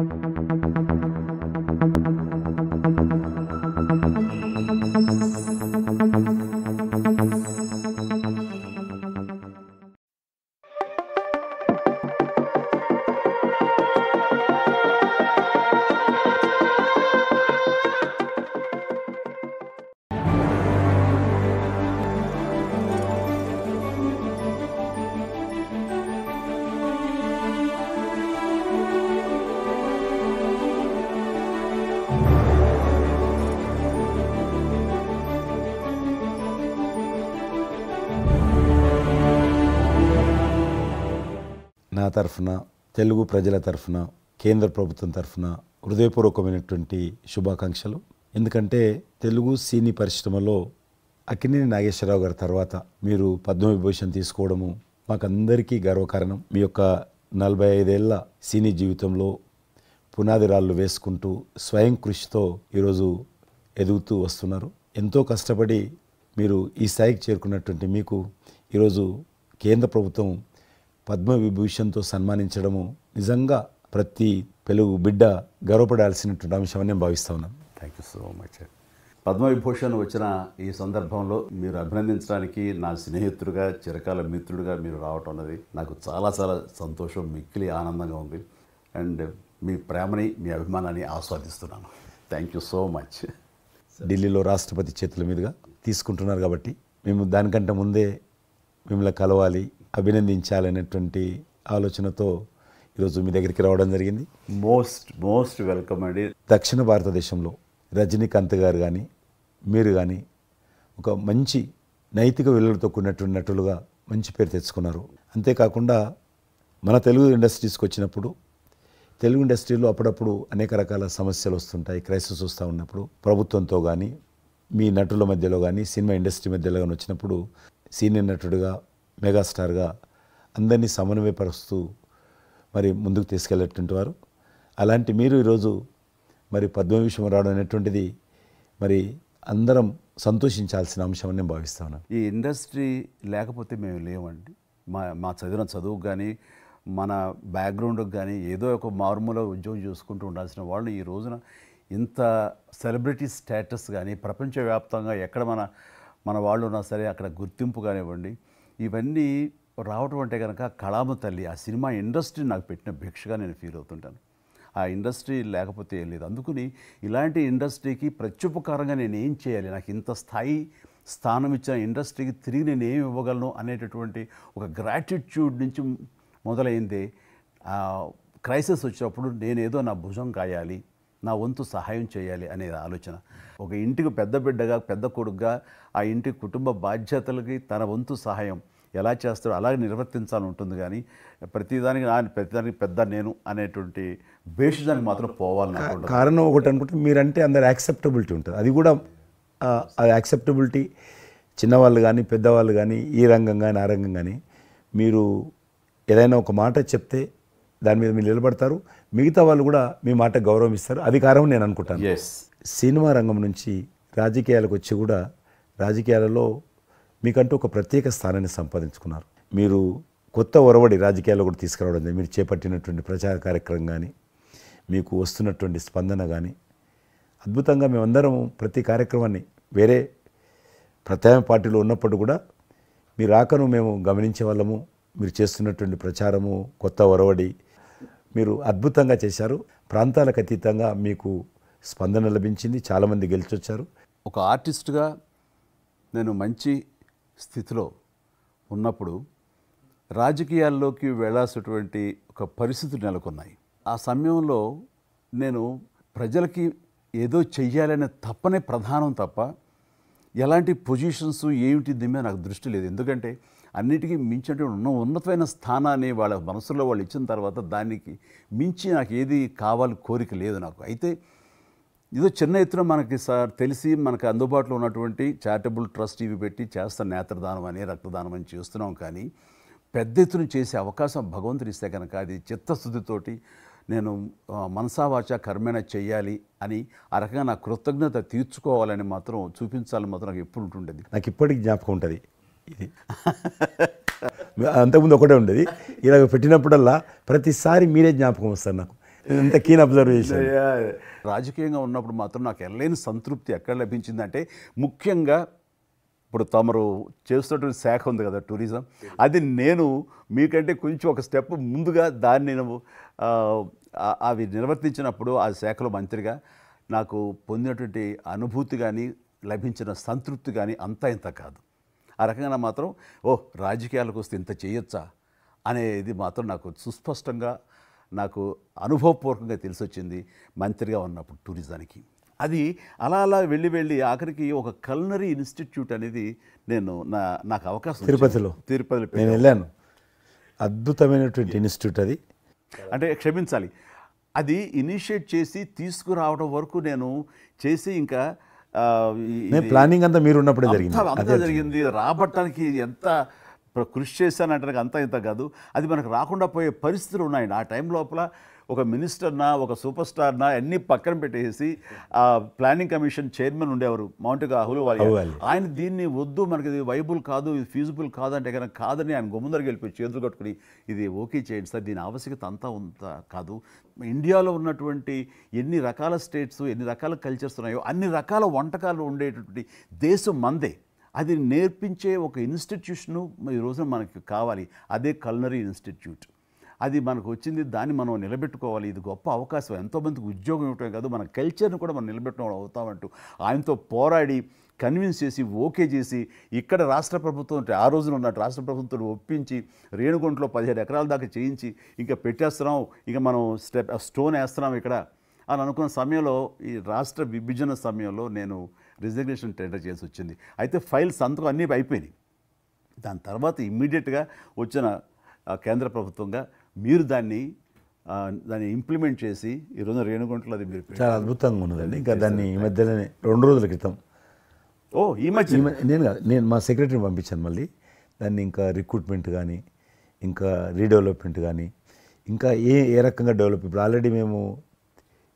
నా తరఫున తెలుగు ప్రజల తరఫున కేంద్ర ప్రభుత్వం తరఫున హృదయపూర్వకమైనటువంటి శుభాకాంక్షలు. ఎందుకంటే తెలుగు సినీ పరిశ్రమలో అక్కినేని నాగేశ్వరరావు గారి తర్వాత మీరు పద్మవిభూషణ్ తీసుకోవడము మాకందరికీ గర్వకారణం. మీ యొక్క 45 ఏళ్ల సినీ జీవితంలో పునాది రాళ్ళు వేసుకుంటూ స్వయం కృషితో ఈరోజు ఎదుగుతూ వస్తున్నారు. ఎంతో కష్టపడి మీరు ఈ స్థాయికి చేరుకున్నటువంటి మీకు ఈరోజు కేంద్ర ప్రభుత్వం పద్మవిభూషణ్తో సన్మానించడము నిజంగా ప్రతి తెలుగు బిడ్డ గర్వపడాల్సినటువంటి అంశమని నేను భావిస్తా ఉన్నాను. Thank you so much. Padma Vibhushan వచ్చిన ఈ సందర్భంలో మీరు అభినందించడానికి నా స్నేహితుడిగా చిరకాల మిత్రుడిగా మీరు రావటం అన్నది నాకు చాలా చాలా సంతోషం, మిక్కిలి ఆనందంగా ఉంది. అండ్ మీ ప్రేమని మీ అభిమానాన్ని ఆస్వాదిస్తున్నాను. Thank you so much. ఢిల్లీలో రాష్ట్రపతి చేతుల మీదుగా తీసుకుంటున్నారు కాబట్టి మేము దానికంటే ముందే మిమ్మల్ని కలవాలి, అభినందించాలనేటువంటి ఆలోచనతో ఈరోజు మీ దగ్గరికి రావడం జరిగింది. మోస్ట్ వెల్కమ్ అండి. దక్షిణ భారతదేశంలో రజనీకాంత్ గారు కానీ మీరు కానీ ఒక మంచి నైతిక విలువలతో కూడినటువంటి నటులుగా మంచి పేరు తెచ్చుకున్నారు. అంతేకాకుండా మన తెలుగు ఇండస్ట్రీస్కి వచ్చినప్పుడు తెలుగు ఇండస్ట్రీలో అప్పుడప్పుడు అనేక రకాల సమస్యలు వస్తుంటాయి, క్రైసిస్ వస్తూ ఉన్నప్పుడు ప్రభుత్వంతో కానీ మీ నటుల మధ్యలో కానీ సినిమా ఇండస్ట్రీ మధ్యలో కానీ వచ్చినప్పుడు సీనియర్ నటుడిగా మెగాస్టార్గా అందరినీ సమన్వయపరుస్తూ మరి ముందుకు తీసుకెళ్ళేటువంటి వారు. అలాంటి మీరు ఈరోజు మరి పద్మవిభూషణ్ రావడం అనేటువంటిది మరి అందరం సంతోషించాల్సిన అంశం అని నేను భావిస్తాను. ఈ ఇండస్ట్రీ లేకపోతే మేము లేవండి. మా చదివిన చదువుకు కానీ మన బ్యాక్గ్రౌండ్కి కానీ ఏదో ఒక మారుమూల ఉద్యోగం చూసుకుంటూ ఉండాల్సిన వాళ్ళు ఈ రోజున ఇంత సెలబ్రిటీ స్టేటస్ కానీ ప్రపంచవ్యాప్తంగా ఎక్కడ మన వాళ్ళు ఉన్నా సరే అక్కడ గుర్తింపు కానివ్వండి, ఇవన్నీ రావటం అంటే కనుక కళామ తల్లి ఆ సినిమా ఇండస్ట్రీ నాకు పెట్టిన భిక్షగా నేను ఫీల్ అవుతుంటాను. ఆ ఇండస్ట్రీ లేకపోతే ఏం లేదు. అందుకని ఇలాంటి ఇండస్ట్రీకి ప్రత్యుపకారంగా నేను ఏం చేయాలి, నాకు ఇంత స్థానం ఇచ్చిన ఇండస్ట్రీకి తిరిగి నేను ఏమి ఇవ్వగలను అనేటటువంటి ఒక గ్రాటిట్యూడ్ నుంచి మొదలైంది. క్రైసిస్ వచ్చినప్పుడు నేనేదో నా భుజం కాయాలి, నా వంతు సహాయం చేయాలి అనే ఆలోచన. ఒక ఇంటికి పెద్ద బిడ్డగా పెద్ద కొడుకుగా ఆ ఇంటి కుటుంబ బాధ్యతలకి తన వంతు సహాయం ఎలా చేస్తాడో అలాగే నిర్వర్తించాలని ఉంటుంది. కానీ ప్రతిదానికి పెద్ద నేను అనేటువంటి బేషిజానికి మాత్రం పోవాలని కారణం ఒకటి అనుకుంటే మీరంటే అందరు యాక్సెప్టబిలిటీ ఉంటుంది. అది కూడా ఆ యాక్సెప్టబిలిటీ చిన్నవాళ్ళు కానీ పెద్దవాళ్ళు కానీ ఈ రంగం కానీ ఆ రంగం కానీ మీరు ఏదైనా ఒక మాట చెప్తే దాని మీద మీరు నిలబడతారు, మిగతా వాళ్ళు కూడా మీ మాట గౌరవం ఇస్తారు. అది కారణం నేను అనుకుంటాను. సినిమా రంగం నుంచి రాజకీయాలకు వచ్చి కూడా రాజకీయాలలో మీకంటూ ఒక ప్రత్యేక స్థానాన్ని సంపాదించుకున్నారు. మీరు కొత్త ఒరవడి రాజకీయాల్లో కూడా తీసుకురావడం, మీరు చేపట్టినటువంటి ప్రచార కార్యక్రమం కానీ మీకు వస్తున్నటువంటి స్పందన కానీ అద్భుతంగా మేమందరం ప్రతి కార్యక్రమాన్ని వేరే ప్రత్యామ్నాయ పార్టీలో ఉన్నప్పుడు కూడా మీ రాకను మేము గమనించే వాళ్ళము. మీరు చేస్తున్నటువంటి ప్రచారము కొత్త ఒరవడి మీరు అద్భుతంగా చేశారు. ప్రాంతాలకు అతీతంగా మీకు స్పందన లభించింది, చాలామంది గెలిచొచ్చారు. ఒక ఆర్టిస్ట్గా నేను మంచి స్థితిలో ఉన్నప్పుడు రాజకీయాల్లోకి వెళ్ళాల్సినటువంటి ఒక పరిస్థితులు నెలకొన్నాయి. ఆ సమయంలో నేను ప్రజలకి ఏదో చెయ్యాలనే తప్పనే ప్రధానం తప్ప ఎలాంటి పొజిషన్స్ ఏమిటి దీని మీద నాకు దృష్టి లేదు. ఎందుకంటే అన్నిటికీ మించినటువంటి ఉన్నతమైన స్థానాన్ని వాళ్ళ మనసులో వాళ్ళు ఇచ్చిన తర్వాత దానికి మించి నాకు ఏది కావాలి కోరిక లేదు నాకు. అయితే ఏదో చిన్న ఎత్తున మనకి తెలిసి మనకు అందుబాటులో ఉన్నటువంటి చారిటబుల్ ట్రస్ట్ ఇవి పెట్టి చేస్తాను, నేత్రదానం అని రక్తదానం అని చేస్తున్నాం. కానీ పెద్ద ఎత్తున చేసే అవకాశం భగవంతుడు ఇస్తే కనుక అది చిత్తశుద్ధితోటి నేను మనసావాచ కర్మేణ చెయ్యాలి అని ఆ రకంగా నా కృతజ్ఞత తీర్చుకోవాలని మాత్రం చూపించాలని మాత్రం నాకు ఎప్పుడు ఉంటుండేది. నాకు ఇప్పటికి జ్ఞాపకం ఉంటుంది. ఇది అంతకుముందు ఒకటే ఉండేది, ఇలాగ పెట్టినప్పుడల్లా ప్రతిసారి మీరే జ్ఞాపకం వస్తారు నాకు. ఇంత కీన్ అబ్జర్వేషన్. రాజకీయంగా ఉన్నప్పుడు మాత్రం నాకు ఎనలేని సంతృప్తి ఎక్కడ లభించిందంటే, ముఖ్యంగా ఇప్పుడు తమరు చేస్తున్నటువంటి శాఖ ఉంది కదా టూరిజం, అది నేను మీకంటే కొంచెం ఒక స్టెప్ ముందుగా దాన్ని నేను అవి నిర్వర్తించినప్పుడు ఆ శాఖలో మంత్రిగా నాకు పొందినటువంటి అనుభూతి కానీ లభించిన సంతృప్తి కానీ అంతా ఇంత కాదు. ఆ రకంగా మాత్రం రాజకీయాలకు వస్తే ఇంత చేయొచ్చా అనేది మాత్రం నాకు సుస్పష్టంగా నాకు అనుభవపూర్వకంగా తెలిసొచ్చింది మంత్రిగా ఉన్నప్పుడు టూరిజానికి. అది అలా అలా వెళ్ళి ఆఖరికి ఒక కల్నరీ ఇన్స్టిట్యూట్ అనేది నాకు అవకాశం తిరుపతిలో నేను వెళ్ళాను. అద్భుతమైనటువంటి ఇన్స్టిట్యూట్ అది. అంటే క్షమించాలి, అది ఇనిషియేట్ చేసి తీసుకురావడం వరకు నేను చేసి ఇంకా ప్లానింగ్ అంతా మీరు ఉన్నప్పుడే జరిగింది. రాబట్టడానికి ఎంత కృషి చేశానంటే అంతా ఇంత కాదు, అది మనకు రాకుండా పోయే పరిస్థితులు ఉన్నాయండి. ఆ టైం లోపల ఒక మినిస్టర్నా ఒక సూపర్ స్టార్నా అన్నీ పక్కన పెట్టేసి ఆ ప్లానింగ్ కమిషన్ చైర్మన్ ఉండేవారు మౌంటగా అహులువాలియా, ఆయన దీన్ని వద్దు, మనకి ఇది వైబుల్ కాదు, ఇది ఫీజిబుల్ కాదంటే కనుక కాదని ఆయన గుమ్మదరికి వెళ్ళిపోయి చేతులు కట్టుకుని ఇది ఓకే చేయండి సార్, దీని ఆవశ్యకత అంతా కాదు. ఇండియాలో ఉన్నటువంటి ఎన్ని రకాల స్టేట్స్ ఎన్ని రకాల కల్చర్స్ ఉన్నాయో అన్ని రకాల వంటకాలు ఉండేటటువంటి దేశం మందే. అది నేర్పించే ఒక ఇన్స్టిట్యూషను ఈ రోజున మనకి కావాలి, అదే కల్నరీ ఇన్స్టిట్యూట్. అది మనకు వచ్చింది, దాన్ని మనం నిలబెట్టుకోవాలి. ఇది గొప్ప అవకాశం, ఎంతోమందికి ఉద్యోగం ఇవ్వటమే కాదు మన కల్చర్ని కూడా మనం నిలబెట్టుకోవడం అవుతామంటూ ఆయనతో పోరాడి కన్విన్స్ చేసి ఓకే చేసి ఇక్కడ రాష్ట్ర ప్రభుత్వం ఆ రోజున ఉన్నట్టు రాష్ట్ర ప్రభుత్వం ఒప్పించి రేణుగుంటలో 17 ఎకరాల దాకా చేయించి ఇంకా పెట్టేస్తున్నాం, ఇంకా మనం స్టోన్ వేస్తున్నాం ఇక్కడ అని అనుకున్న సమయంలో ఈ రాష్ట్ర విభజన సమయంలో నేను రిజిగ్నేషన్ టెండర్ చేసి వచ్చింది. అయితే ఫైల్స్ సంతకం అన్నీ అయిపోయినాయి. దాని తర్వాత ఇమ్మీడియట్గా వచ్చిన కేంద్ర ప్రభుత్వంగా మీరు దాన్ని ఇంప్లిమెంట్ చేసి ఈరోజు రేణుగుంటలో అది మీరు చాలా అద్భుతంగా ఉన్నదండి. ఇంకా దాన్ని ఈ మధ్యలోనే 2 రోజుల క్రితం ఈ మధ్య నేను మా సెక్రటరీని పంపించాను. మళ్ళీ దాన్ని ఇంకా రిక్రూట్మెంట్ కానీ ఇంకా రీడెవలప్మెంట్ కానీ ఇంకా ఏ రకంగా డెవలప్. ఇప్పుడు ఆల్రెడీ మేము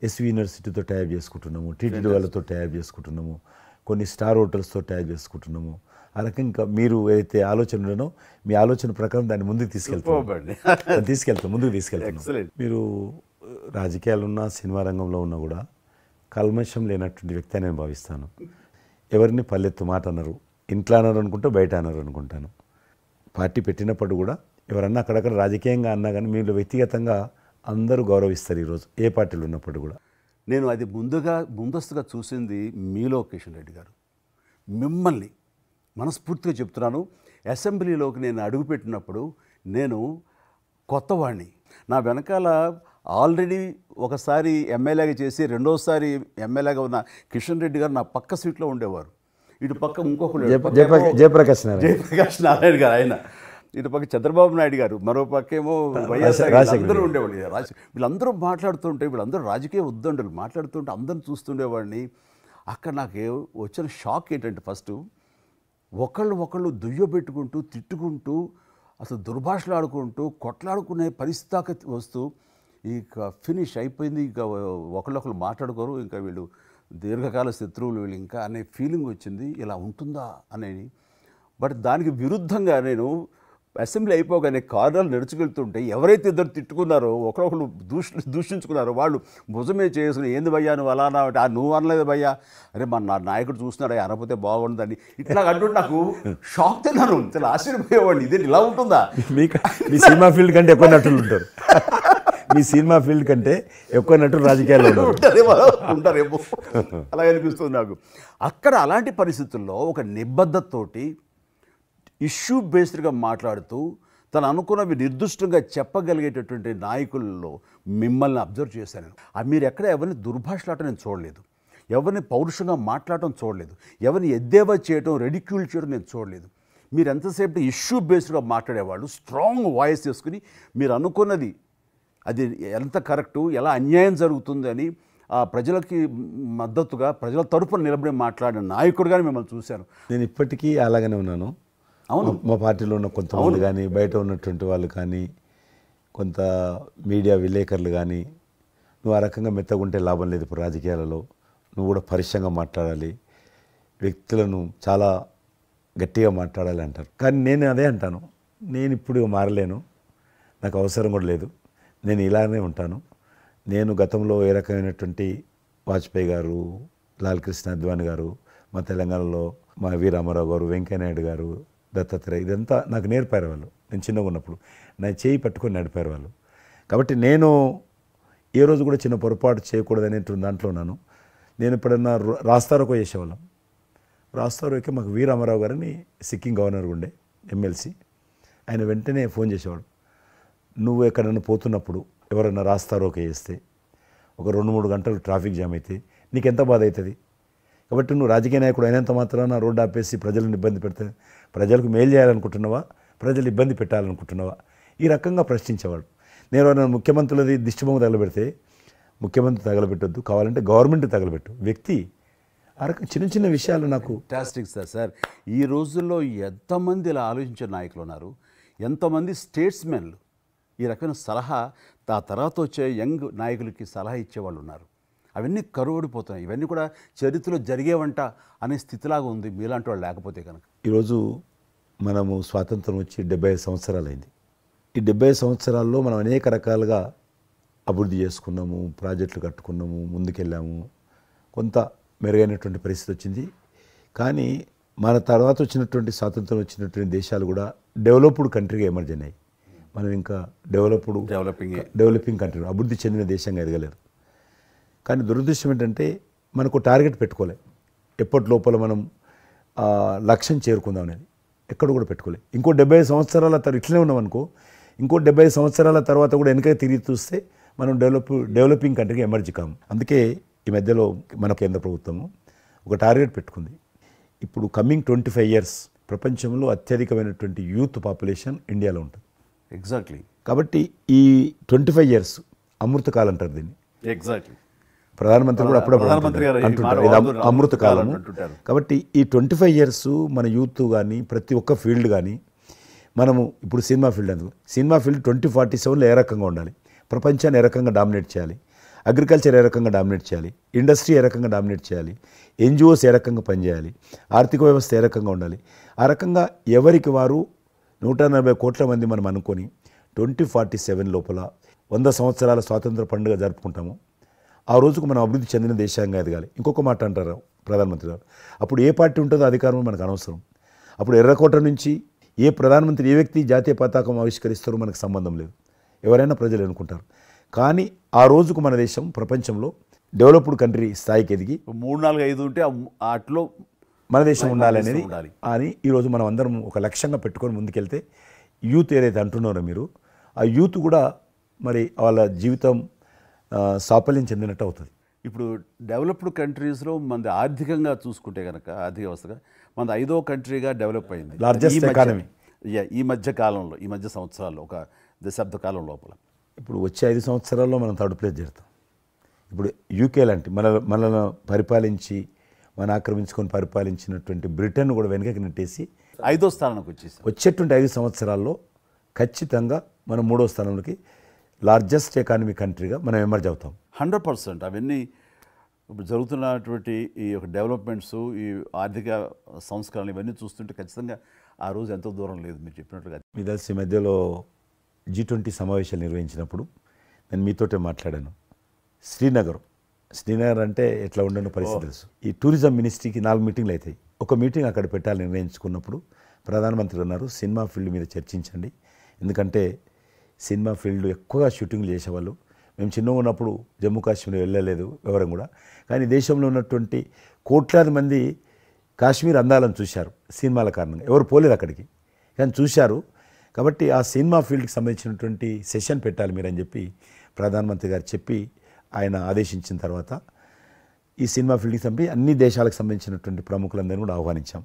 ఎస్వి యూనివర్సిటీతో టైప్ చేసుకుంటున్నాము, టీటీడీ వాళ్ళతో టైప్ చేసుకుంటున్నాము, కొన్ని స్టార్ హోటల్స్తో టైప్ చేసుకుంటున్నాము. ఆ రకంగా ఇంకా మీరు ఏదైతే ఆలోచన ఉండనో మీ ఆలోచన ప్రకారం దాన్ని ముందుకు ముందుకు తీసుకెళ్తాం. మీరు రాజకీయాలు ఉన్నా సినిమా రంగంలో ఉన్నా కూడా కల్మషం లేనటువంటి వ్యక్తి అని నేను భావిస్తాను. ఎవరిని పల్లెత్తు మాట అన్నారు, ఇంట్లో అన్నారు అనుకుంటే బయట అన్నారు అనుకుంటాను. పార్టీ పెట్టినప్పుడు కూడా ఎవరన్నా అక్కడక్కడ రాజకీయంగా అన్నా కానీ మీరు వ్యక్తిగతంగా అందరూ గౌరవిస్తారు ఈరోజు ఏ పార్టీలు ఉన్నప్పుడు కూడా. నేను అది ముందస్తుగా చూసింది మీలో కిషన్ రెడ్డి గారు. మిమ్మల్ని మనస్ఫూర్తిగా చెప్తున్నాను, అసెంబ్లీలోకి నేను అడుగుపెట్టినప్పుడు నేను కొత్తవాడిని. నా వెనకాల ఆల్రెడీ ఒకసారి ఎమ్మెల్యేగా చేసి రెండోసారి ఎమ్మెల్యేగా ఉన్న కిషన్ రెడ్డి గారు నా పక్క సీట్లో ఉండేవారు. ఇటు పక్క ఇంకొకరు జయప్రకాష్ నారాయణ గారు, ఆయన ఇటు పక్క చంద్రబాబు నాయుడు గారు, మరో పక్కేమో వైఎస్ఆర్ అందరూ ఉండేవాళ్ళు. వీళ్ళందరూ మాట్లాడుతుంటే వీళ్ళందరూ రాజకీయ ఉద్దండులు మాట్లాడుతుంటే అందరిని చూస్తుండేవాడిని. అక్కడ నాకు వచ్చిన షాక్ ఏంటంటే ఫస్ట్ ఒకళ్ళు దుయ్యబెట్టుకుంటూ తిట్టుకుంటూ అసలు దుర్భాషలు ఆడుకుంటూ కొట్లాడుకునే పరిస్థితి దాకా వస్తూ ఇక ఫినిష్ అయిపోయింది, ఇక ఒకళ్ళొకళ్ళు మాట్లాడుకోరు, ఇంకా వీళ్ళు దీర్ఘకాల శత్రువులు వీళ్ళు ఇంకా అనే ఫీలింగ్ వచ్చింది. ఇలా ఉంటుందా అనేది. బట్ దానికి విరుద్ధంగా నేను అసెంబ్లీ అయిపోగానే కార్నర్లు నడుచుకెళ్తుంటే ఎవరైతే ఇద్దరు తిట్టుకున్నారో ఒకరొకరు దూషించుకున్నారో వాళ్ళు భుజమే చేసుకుని ఏంది భయ్యా నువ్వు అలా అంటే నువ్వు అనలేదు భయ్యా, అరే నా నాయకుడు చూస్తున్నాడు అనకపోతే బాగుండదని ఇట్లా అంటుంటే నాకు షాక్ తిన్నాను, చాలా ఆశ్చర్యపోయేవాడిని. ఇదే ఇలా ఉంటుందా? మీ సినిమా ఫీల్డ్ కంటే ఎక్కువ నటులు ఉంటారు, మీ సినిమా ఫీల్డ్ కంటే ఎక్కువ నటులు రాజకీయాల్లో ఉంటారేమో అలా అనిపిస్తుంది నాకు. అక్కడ అలాంటి పరిస్థితుల్లో ఒక నిబద్ధతతోటి ఇష్యూ బేస్డ్గా మాట్లాడుతూ తను అనుకున్నవి నిర్దిష్టంగా చెప్పగలిగేటటువంటి నాయకుల్లో మిమ్మల్ని అబ్జర్వ్ చేశాను. మీరు ఎక్కడ ఎవరిని దుర్భాషలాడటం నేను చూడలేదు, ఎవరిని పౌరుషంగా మాట్లాడటం చూడలేదు, ఎవరిని ఎద్దేవా చేయటం రెడిక్యూల్ చేయడం నేను చూడలేదు. మీరు ఎంతసేపు ఇష్యూ బేస్డ్గా మాట్లాడేవాళ్ళు, స్ట్రాంగ్ వాయిస్ చేసుకుని మీరు అనుకున్నది అది ఎంత కరెక్టు, ఎలా అన్యాయం జరుగుతుంది అని ఆ ప్రజలకి మద్దతుగా ప్రజల తరపున నిలబడి మాట్లాడిన నాయకుడుగానే మిమ్మల్ని చూశాను. నేను ఇప్పటికీ అలాగనే ఉన్నాను. అవును, మా పార్టీలో ఉన్న కొంతమంది కానీ బయట ఉన్నటువంటి వాళ్ళు కానీ కొంత మీడియా విలేకరులు కానీ నువ్వు ఆ రకంగా మెత్తగుంటే లాభం లేదు, ఇప్పుడు రాజకీయాలలో నువ్వు కూడా పరుషంగా మాట్లాడాలి, వ్యక్తులను చాలా గట్టిగా మాట్లాడాలి అంటారు. కానీ నేను అదే అంటాను, నేను ఇప్పుడు మారలేను, నాకు అవసరం కూడా లేదు, నేను ఇలానే ఉంటాను. నేను గతంలో ఏ రకమైనటువంటి వాజ్పేయి గారు, లాల్ కృష్ణ అద్వాని గారు, మా తెలంగాణలో మా వి రామారావు గారు, వెంకయ్యనాయుడు గారు, దత్తాత్రేయ, ఇదంతా నాకు నేర్పారు వాళ్ళు. నేను చిన్నగా ఉన్నప్పుడు నా చేయి పట్టుకొని నడిపారు వాళ్ళు. కాబట్టి నేను ఏ రోజు కూడా చిన్న పొరపాటు చేయకూడదనేటువంటి దాంట్లో ఉన్నాను. నేను ఎప్పుడన్నా రాస్తారోకో చేసేవాళ్ళం. రాస్తారోకే మాకు వి రామారావు గారని సిక్కిం గవర్నర్ ఉండే ఎమ్మెల్సీ, ఆయన వెంటనే ఫోన్ చేసేవాడు. నువ్వు ఎక్కడన్నా పోతున్నప్పుడు ఎవరన్నా రాస్తారోకే చేస్తే ఒక 2-3 గంటలు ట్రాఫిక్ జామ్ అయితే నీకు ఎంత బాధ అవుతుంది? కాబట్టి నువ్వు రాజకీయ నాయకుడు అయినంత మాత్రాన రోడ్డు ఆపేసి ప్రజలను ఇబ్బంది పెడితే ప్రజలకు మేలు చేయాలనుకుంటున్నావా, ప్రజలు ఇబ్బంది పెట్టాలనుకుంటున్నావా? ఈ రకంగా ప్రశ్నించేవాడు. నేను ఎవరైనా ముఖ్యమంత్రులది దిష్టిబొమ్మ తగలబెడితే ముఖ్యమంత్రి తగలబెట్టొద్దు, కావాలంటే గవర్నమెంట్ తగలబెట్టు, వ్యక్తి ఆ రకం చిన్న చిన్న విషయాలు నాకు. Fantastic sir. ఈ రోజుల్లో ఎంతమంది ఇలా ఆలోచించే నాయకులు ఉన్నారు, ఎంతమంది స్టేట్స్మెన్లు ఈ రకమైన సలహా ఆ తర్వాత వచ్చే యంగ్ నాయకులకి సలహా ఇచ్చేవాళ్ళు ఉన్నారు. అవన్నీ కరువడిపోతున్నాయి. ఇవన్నీ కూడా చరిత్రలో జరిగేవంట అనే స్థితిలాగా ఉంది మీలాంటి వాళ్ళు లేకపోతే కనుక. ఈరోజు మనము స్వాతంత్రం వచ్చి 75 సంవత్సరాలు అయింది. ఈ 75 సంవత్సరాల్లో మనం అనేక రకాలుగా అభివృద్ధి చేసుకున్నాము, ప్రాజెక్టులు కట్టుకున్నాము, ముందుకెళ్ళాము, కొంత మెరుగైనటువంటి పరిస్థితి వచ్చింది. కానీ మన తర్వాత వచ్చినటువంటి స్వాతంత్రం వచ్చినటువంటి దేశాలు కూడా డెవలప్డ్ కంట్రీగా ఎమర్జ్ అయినాయి. మనం ఇంకా డెవలపింగ్ కంట్రీ, అభివృద్ధి చెందిన దేశంగా ఎదగలేరు. కానీ దురదృష్టం ఏంటంటే మనకు టార్గెట్ పెట్టుకోలే. ఎప్పటి లోపల మనం లక్ష్యం చేరుకుందాం అనేది ఎక్కడ కూడా పెట్టుకోలే. ఇంకో 75 సంవత్సరాల తర్వాత ఇట్లనే ఉన్నాం అనుకో, ఇంకో 75 సంవత్సరాల తర్వాత కూడా వెనక తిరిగి చూస్తే మనం డెవలపింగ్ కంట్రీగా ఎమర్జ్ కాము. అందుకే ఈ మధ్యలో మన కేంద్ర ప్రభుత్వము ఒక టార్గెట్ పెట్టుకుంది. ఇప్పుడు కమింగ్ 25 years ప్రపంచంలో అత్యధికమైనటువంటి యూత్ పాపులేషన్ ఇండియాలో ఉంటుంది. ఎగ్జాక్ట్లీ. కాబట్టి ఈ 25 years అమృతకాలం అంటారు దీన్ని. ఎగ్జాక్ట్లీ. ప్రధానమంత్రి కూడా అప్పుడప్పుడు అంటుంటారు ఇది అమృతకాలము. కాబట్టి ఈ 25 years మన యూత్ కానీ ప్రతి ఒక్క ఫీల్డ్ కానీ మనము ఇప్పుడు సినిమా ఫీల్డ్ అందుకు సినిమా ఫీల్డ్ 2047లో ఏ రకంగా ఉండాలి, ప్రపంచాన్ని ఏ రకంగా డామినేట్ చేయాలి, అగ్రికల్చర్ ఏ రకంగా డామినేట్ చేయాలి, ఇండస్ట్రీ ఏ రకంగా డామినేట్ చేయాలి, ఎన్జిఓస్ ఏ రకంగా పనిచేయాలి, ఆర్థిక వ్యవస్థ ఏ రకంగా ఉండాలి, ఆ రకంగా ఎవరికి వారు 140 కోట్ల మంది మనం అనుకొని 2047 లోపల 100 సంవత్సరాల స్వాతంత్ర పండుగ జరుపుకుంటాము. ఆ రోజుకు మనం అభివృద్ధి చెందిన దేశంగా ఎదగాలి. ఇంకొక మాట అంటారు ప్రధానమంత్రి గారు, అప్పుడు ఏ పార్టీ ఉంటుందో అధికారం మనకు అనవసరం. అప్పుడు ఎర్రకోట నుంచి ఏ ప్రధానమంత్రి ఏ వ్యక్తి జాతీయ పతాకం ఆవిష్కరిస్తారో మనకు సంబంధం లేదు, ఎవరైనా ప్రజలు అనుకుంటారు. కానీ ఆ రోజుకు మన దేశం ప్రపంచంలో డెవలప్డ్ కంట్రీ స్థాయికి ఎదిగి 3, 4, 5 ఉంటే అట్లో మన దేశం ఉండాలనేది అని ఈరోజు మనం అందరం ఒక లక్ష్యంగా పెట్టుకొని ముందుకెళ్తే యూత్ ఏదైతే అంటున్నారో మీరు, ఆ యూత్ కూడా మరి వాళ్ళ జీవితం సాఫల్యం చెందినట్టు అవుతుంది. ఇప్పుడు డెవలప్డ్ కంట్రీస్లో మనది ఆర్థికంగా చూసుకుంటే కనుక ఆర్థిక వ్యవస్థగా మనది 5వ కంట్రీగా డెవలప్ అయింది. లార్జెస్ట్ ఎకానమీ ఈ మధ్య కాలంలో, ఈ మధ్య సంవత్సరాల్లో, ఒక దశాబ్ద కాలం లోపల. ఇప్పుడు వచ్చే 5 సంవత్సరాల్లో మనం థర్డ్ ప్లేస్ చేరుతాం. ఇప్పుడు యూకే లాంటి మనల్ని పరిపాలించి మన ఆక్రమించుకొని పరిపాలించినటువంటి బ్రిటన్ కూడా వెనకకి నెట్టేసి 5వ స్థానానికి వచ్చేసి వచ్చేటువంటి 5 సంవత్సరాల్లో ఖచ్చితంగా మనం 3వ స్థానంలోకి లార్జెస్ట్ ఎకానమీ కంట్రీగా మనం ఎమర్జ్ అవుతాం. 100%. అవన్నీ ఇప్పుడు జరుగుతున్నటువంటి ఈ యొక్క డెవలప్మెంట్స్, ఈ ఆర్థిక సంస్కరణలు ఇవన్నీ చూస్తుంటే ఖచ్చితంగా ఆ రోజు ఎంతో దూరం లేదు మీరు చెప్పినట్టుగా. మీ తెలిసి మధ్యలో G20 సమావేశాలు నిర్వహించినప్పుడు నేను మీతోటే మాట్లాడాను. శ్రీనగర్ అంటే ఎట్లా ఉండనో పరిస్థితి తెలుసు. ఈ టూరిజం మినిస్ట్రీకి 4 మీటింగ్లు అవుతాయి. ఒక మీటింగ్ అక్కడ పెట్టాలని నిర్ణయించుకున్నప్పుడు ప్రధానమంత్రి అన్నారు, సినిమా ఫీల్డ్ మీద చర్చించండి, ఎందుకంటే సినిమా ఫీల్డ్ ఎక్కువగా షూటింగ్లు చేసేవాళ్ళు. మేము చిన్నగా ఉన్నప్పుడు జమ్మూ కాశ్మీర్ వెళ్ళలేదు ఎవరం కూడా, కానీ దేశంలో ఉన్నటువంటి కోట్లాది మంది కాశ్మీర్ అందాలను చూశారు సినిమాల కారణంగా. ఎవరు పోలేదు అక్కడికి, కానీ చూశారు. కాబట్టి ఆ సినిమా ఫీల్డ్కి సంబంధించినటువంటి సెషన్ పెట్టాలి మీరని చెప్పి ప్రధానమంత్రి గారు చెప్పి ఆయన ఆదేశించిన తర్వాత ఈ సినిమా ఫీల్డ్కి సంబంధించి అన్ని దేశాలకు సంబంధించినటువంటి ప్రముఖులందరినీ కూడా ఆహ్వానించాం.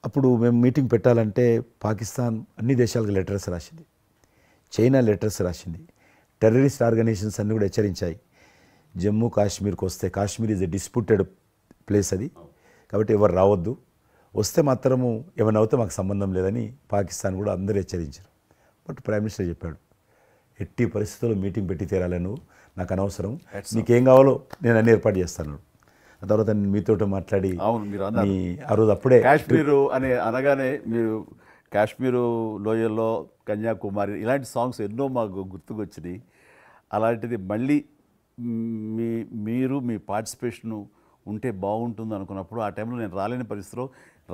అప్పుడు మేము మీటింగ్ పెట్టాలంటే పాకిస్తాన్ అన్ని దేశాలకు లెటర్స్ రాసింది, చైనా లెటర్స్ రాసింది, టెర్రరిస్ట్ ఆర్గనైజేషన్స్ అన్నీ కూడా హెచ్చరించాయి. జమ్మూ కాశ్మీర్కి వస్తే, Kashmir is a disputed place అది, కాబట్టి ఎవరు రావద్దు, వస్తే మాత్రము ఏమైనా అవుతే మాకు సంబంధం లేదని పాకిస్తాన్ కూడా అందరూ హెచ్చరించారు. బట్ ప్రైమ్ మినిస్టర్ చెప్పాడు, ఎట్టి పరిస్థితుల్లో మీటింగ్ పెట్టి తీరాలి, నువ్వు నాకు అనవసరం, నీకేం కావాలో నేను అన్ని ఏర్పాటు చేస్తాను. ఆ తర్వాత నేను మీతో మాట్లాడి ఆ రోజు అప్పుడే కాశ్మీరు అనగానే మీరు కాశ్మీరు లోయల్లో కన్యాకుమారి ఇలాంటి సాంగ్స్ ఎన్నో మాకు గుర్తుకొచ్చినాయి. అలాంటిది మళ్ళీ మీరు మీ పార్టిసిపేషను ఉంటే బాగుంటుంది అనుకున్నప్పుడు ఆ టైంలో నేను రాలేని పరిస్థితిలో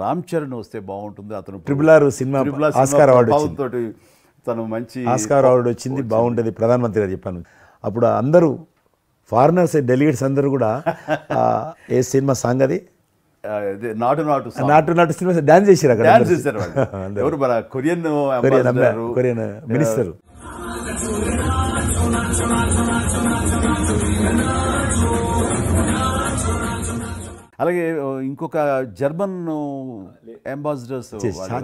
రామ్ చరణ్ వస్తే బాగుంటుంది, అతను triple R cinema Oscar award వచ్చింది. తోటి తను మంచి ఆస్కార్ అవార్డు వచ్చింది, బాగుంటుంది, ప్రధానమంత్రి గారు చెప్పాను. అప్పుడు అందరూ ఫారినర్స్ డెలిగేట్స్ అందరూ కూడా ఏ సినిమా సాంగ్ అది నాటు నాటు నాటు నాటు సినిమా డాన్స్ చేశారు అక్కడ. డాన్స్ చేశారు వాళ్ళు. ఎవరు మన కొరియన్ కొరియన్ మినిస్టర్. అలాగే ఇంకొక జర్మన్ అంబాసిడర్స్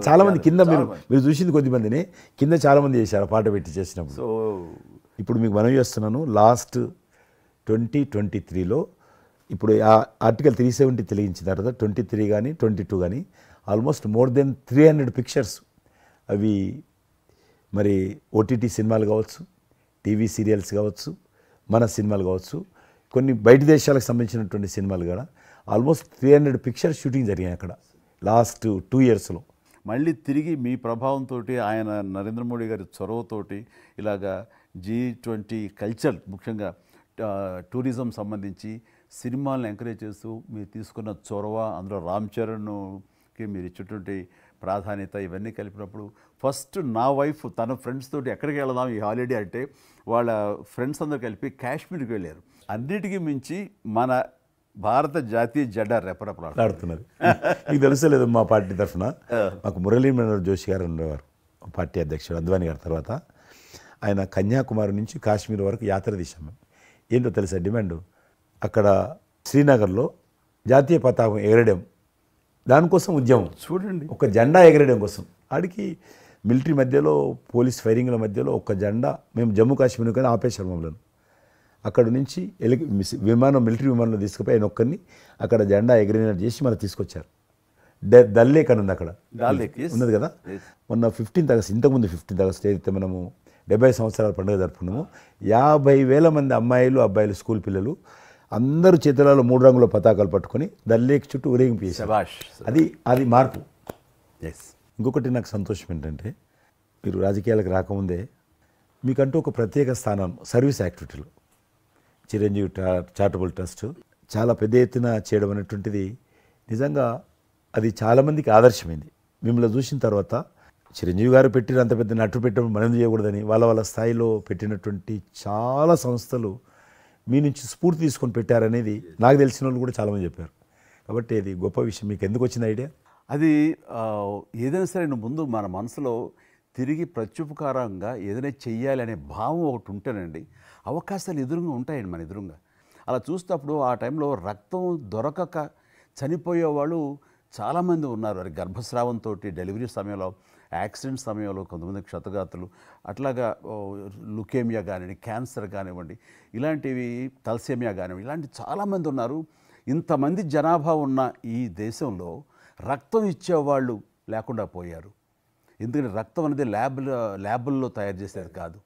చాలా మంది కింద మీరు చూసింది కొద్ది మందిని, కింద చాలా మంది చేశారు పాట పెట్టి చేసినప్పుడు. సో ఇప్పుడు మీకు మనవి చేస్తున్నాను, లాస్ట్ 2023లో ఇప్పుడు ఆ ఆర్టికల్ 370 తెలిగించిన తర్వాత 23 కానీ 22 కానీ ఆల్మోస్ట్ మోర్ దెన్ 300 పిక్చర్స్ అవి మరి ఓటీటీ సినిమాలు కావచ్చు, టీవీ సీరియల్స్ కావచ్చు, మన సినిమాలు కావచ్చు, కొన్ని బయట దేశాలకు సంబంధించినటువంటి సినిమాలు కూడా ఆల్మోస్ట్ 300 పిక్చర్స్ షూటింగ్ జరిగాయి అక్కడ లాస్ట్ 2 ఇయర్స్లో. మళ్ళీ తిరిగి మీ ప్రభావంతో, ఆయన నరేంద్ర మోడీ గారి చొరవతోటి ఇలాగా G20 కల్చర్, ముఖ్యంగా టూరిజం సంబంధించి సినిమాలను ఎంకరేజ్ చేస్తూ మీరు తీసుకున్న చొరవ, అందులో రామ్ చరణ్కి మీరు ఇచ్చేటువంటి ప్రాధాన్యత ఇవన్నీ కలిపినప్పుడు ఫస్ట్ నా వైఫ్ తన ఫ్రెండ్స్ తోటి ఎక్కడికి వెళదాం ఈ హాలిడే అంటే వాళ్ళ ఫ్రెండ్స్ అందరూ కలిపి కాశ్మీర్కి వెళ్ళారు. అన్నిటికీ మించి మన భారత జాతీయ జెండా రెపరెపలాడుతున్నది. మీకు తెలుసలేదు, మా పార్టీ తరఫున మాకు మురళీ మనోహర్ జోషి గారు ఉండేవారు, పార్టీ అధ్యక్షుడు అద్వానీ గారి తర్వాత. ఆయన కన్యాకుమారి నుంచి కాశ్మీర్ వరకు యాత్ర తీసాం మేము. ఏంటో తెలుసా డిమాండ్, అక్కడ శ్రీనగర్లో జాతీయ పతాకం ఎగరడం, దానికోసం ఉద్యమం చూడండి, ఒక జెండా ఎగరడం కోసం. ఆడికి మిలిటరీ మధ్యలో, పోలీస్ ఫైరింగ్ల మధ్యలో ఒక జెండా, మేము జమ్మూ కాశ్మీర్ కానీ ఆపేశారు మమ్మల్ని. అక్కడ నుంచి మిలిటరీ విమానంలో తీసుకుపోయి ఆయన ఒక్కరిని అక్కడ జెండా ఎగిరినట్టు చేసి మనం తీసుకొచ్చారు. దల్ లేక్ అని ఉంది అక్కడ, ఉన్నది కదా. మొన్న 15th ఆగస్ట్, ఇంతకుముందు 15th ఆగస్ట్ ఏదైతే మనము 70 సంవత్సరాల పండుగ జరుపుకున్నాము, 50,000 మంది అమ్మాయిలు అబ్బాయిలు స్కూల్ పిల్లలు అందరూ చేతులలో 3 రంగుల పతాకాలు పట్టుకొని దల్ లేక్ చుట్టూ ఊరేగింపు చేశారు. అది మార్పు. ఇంకొకటి నాకు సంతోషం ఏంటంటే, మీరు రాజకీయాలకు రాకముందే మీకంటూ ఒక ప్రత్యేక స్థానం సర్వీస్ యాక్టివిటీలు, చిరంజీవి చారిటబుల్ ట్రస్ట్ చాలా పెద్ద ఎత్తున చేయడం అనేటువంటిది నిజంగా అది చాలామందికి ఆదర్శమైంది. మిమ్మల్ని చూసిన తర్వాత చిరంజీవి గారు పెట్టిన అంత పెద్ద నటు పెట్టడం మనం చేయకూడదని వాళ్ళ స్థాయిలో పెట్టినటువంటి చాలా సంస్థలు మీ నుంచి స్ఫూర్తి తీసుకొని పెట్టారనేది నాకు తెలిసిన వాళ్ళు కూడా చాలామంది చెప్పారు. కాబట్టి అది గొప్ప విషయం. మీకు ఎందుకు వచ్చిన ఐడియా? అది ఏదైనా సరే ముందు మన మనసులో తిరిగి ప్రత్యుపకారంగా ఏదైనా చెయ్యాలి అనే భావం ఒకటి ఉంటేనండి, అవకాశాలు ఎదురుగా ఉంటాయండి మన ఎదురుగా. అలా చూసేటప్పుడు ఆ టైంలో రక్తం దొరకక చనిపోయే వాళ్ళు చాలామంది ఉన్నారు. వారి గర్భస్రావంతో, డెలివరీ సమయంలో, యాక్సిడెంట్ సమయంలో కొంతమంది క్షతగాతులు, అట్లాగా లుకేమియా కానివ్వండి, క్యాన్సర్ కానివ్వండి, ఇలాంటివి తలసేమియా కానివ్వండి, ఇలాంటి చాలామంది ఉన్నారు. ఇంతమంది జనాభా ఉన్న ఈ దేశంలో రక్తం ఇచ్చేవాళ్ళు లేకుండా పోయారు. ఎందుకంటే రక్తం అనేది ల్యాబుల్లో తయారు చేసేది కాదు,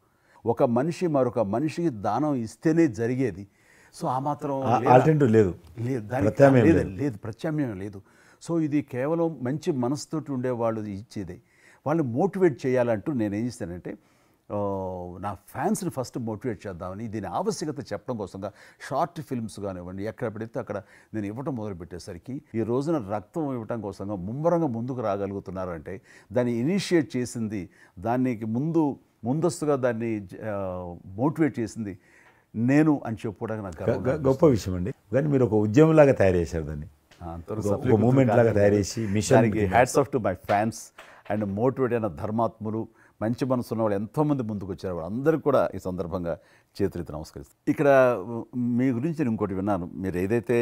ఒక మనిషి మరొక మనిషికి దానం ఇస్తేనే జరిగేది. సో ఆ మాత్రం లేదు, ప్రత్యామ్నాయం లేదు. సో ఇది కేవలం మంచి మనసుతోటి ఉండేవాళ్ళు ఇచ్చేదే. వాళ్ళని మోటివేట్ చేయాలంటూ నేను ఏం చేస్తానంటే, నా ఫ్యాన్స్ని ఫస్ట్ మోటివేట్ చేద్దామని దీని ఆవశ్యకత చెప్పడం కోసంగా షార్ట్ ఫిల్మ్స్ కానివ్వండి, ఎక్కడ పెడితే అక్కడ నేను ఇవ్వటం మొదలుపెట్టేసరికి ఈ రోజున రక్తం ఇవ్వటం కోసంగా ముమ్మరంగా ముందుకు రాగలుగుతున్నారంటే దాన్ని ఇనిషియేట్ చేసింది, దానికి ముందస్తుగా దాన్ని మోటివేట్ చేసింది నేను అని చెప్పుకోవడానికి నాకు గొప్ప విషయం అండి. కానీ మీరు ఒక ఉద్యమంలాగా తయారు చేశారు దాన్ని, ఒక మూమెంట్ లాగా తయారు చేసి మిషన్కి hats off to my fans and motivate అయిన ధర్మాత్ములు, మంచి మనసు ఉన్న వాళ్ళు ఎంతోమంది ముందుకు వచ్చారు. వాళ్ళందరికీ కూడా ఈ సందర్భంగా చేతులెత్తి నమస్కరిస్తాను. ఇక్కడ మీ గురించి నేను ఇంకోటి విన్నాను, మీరు ఏదైతే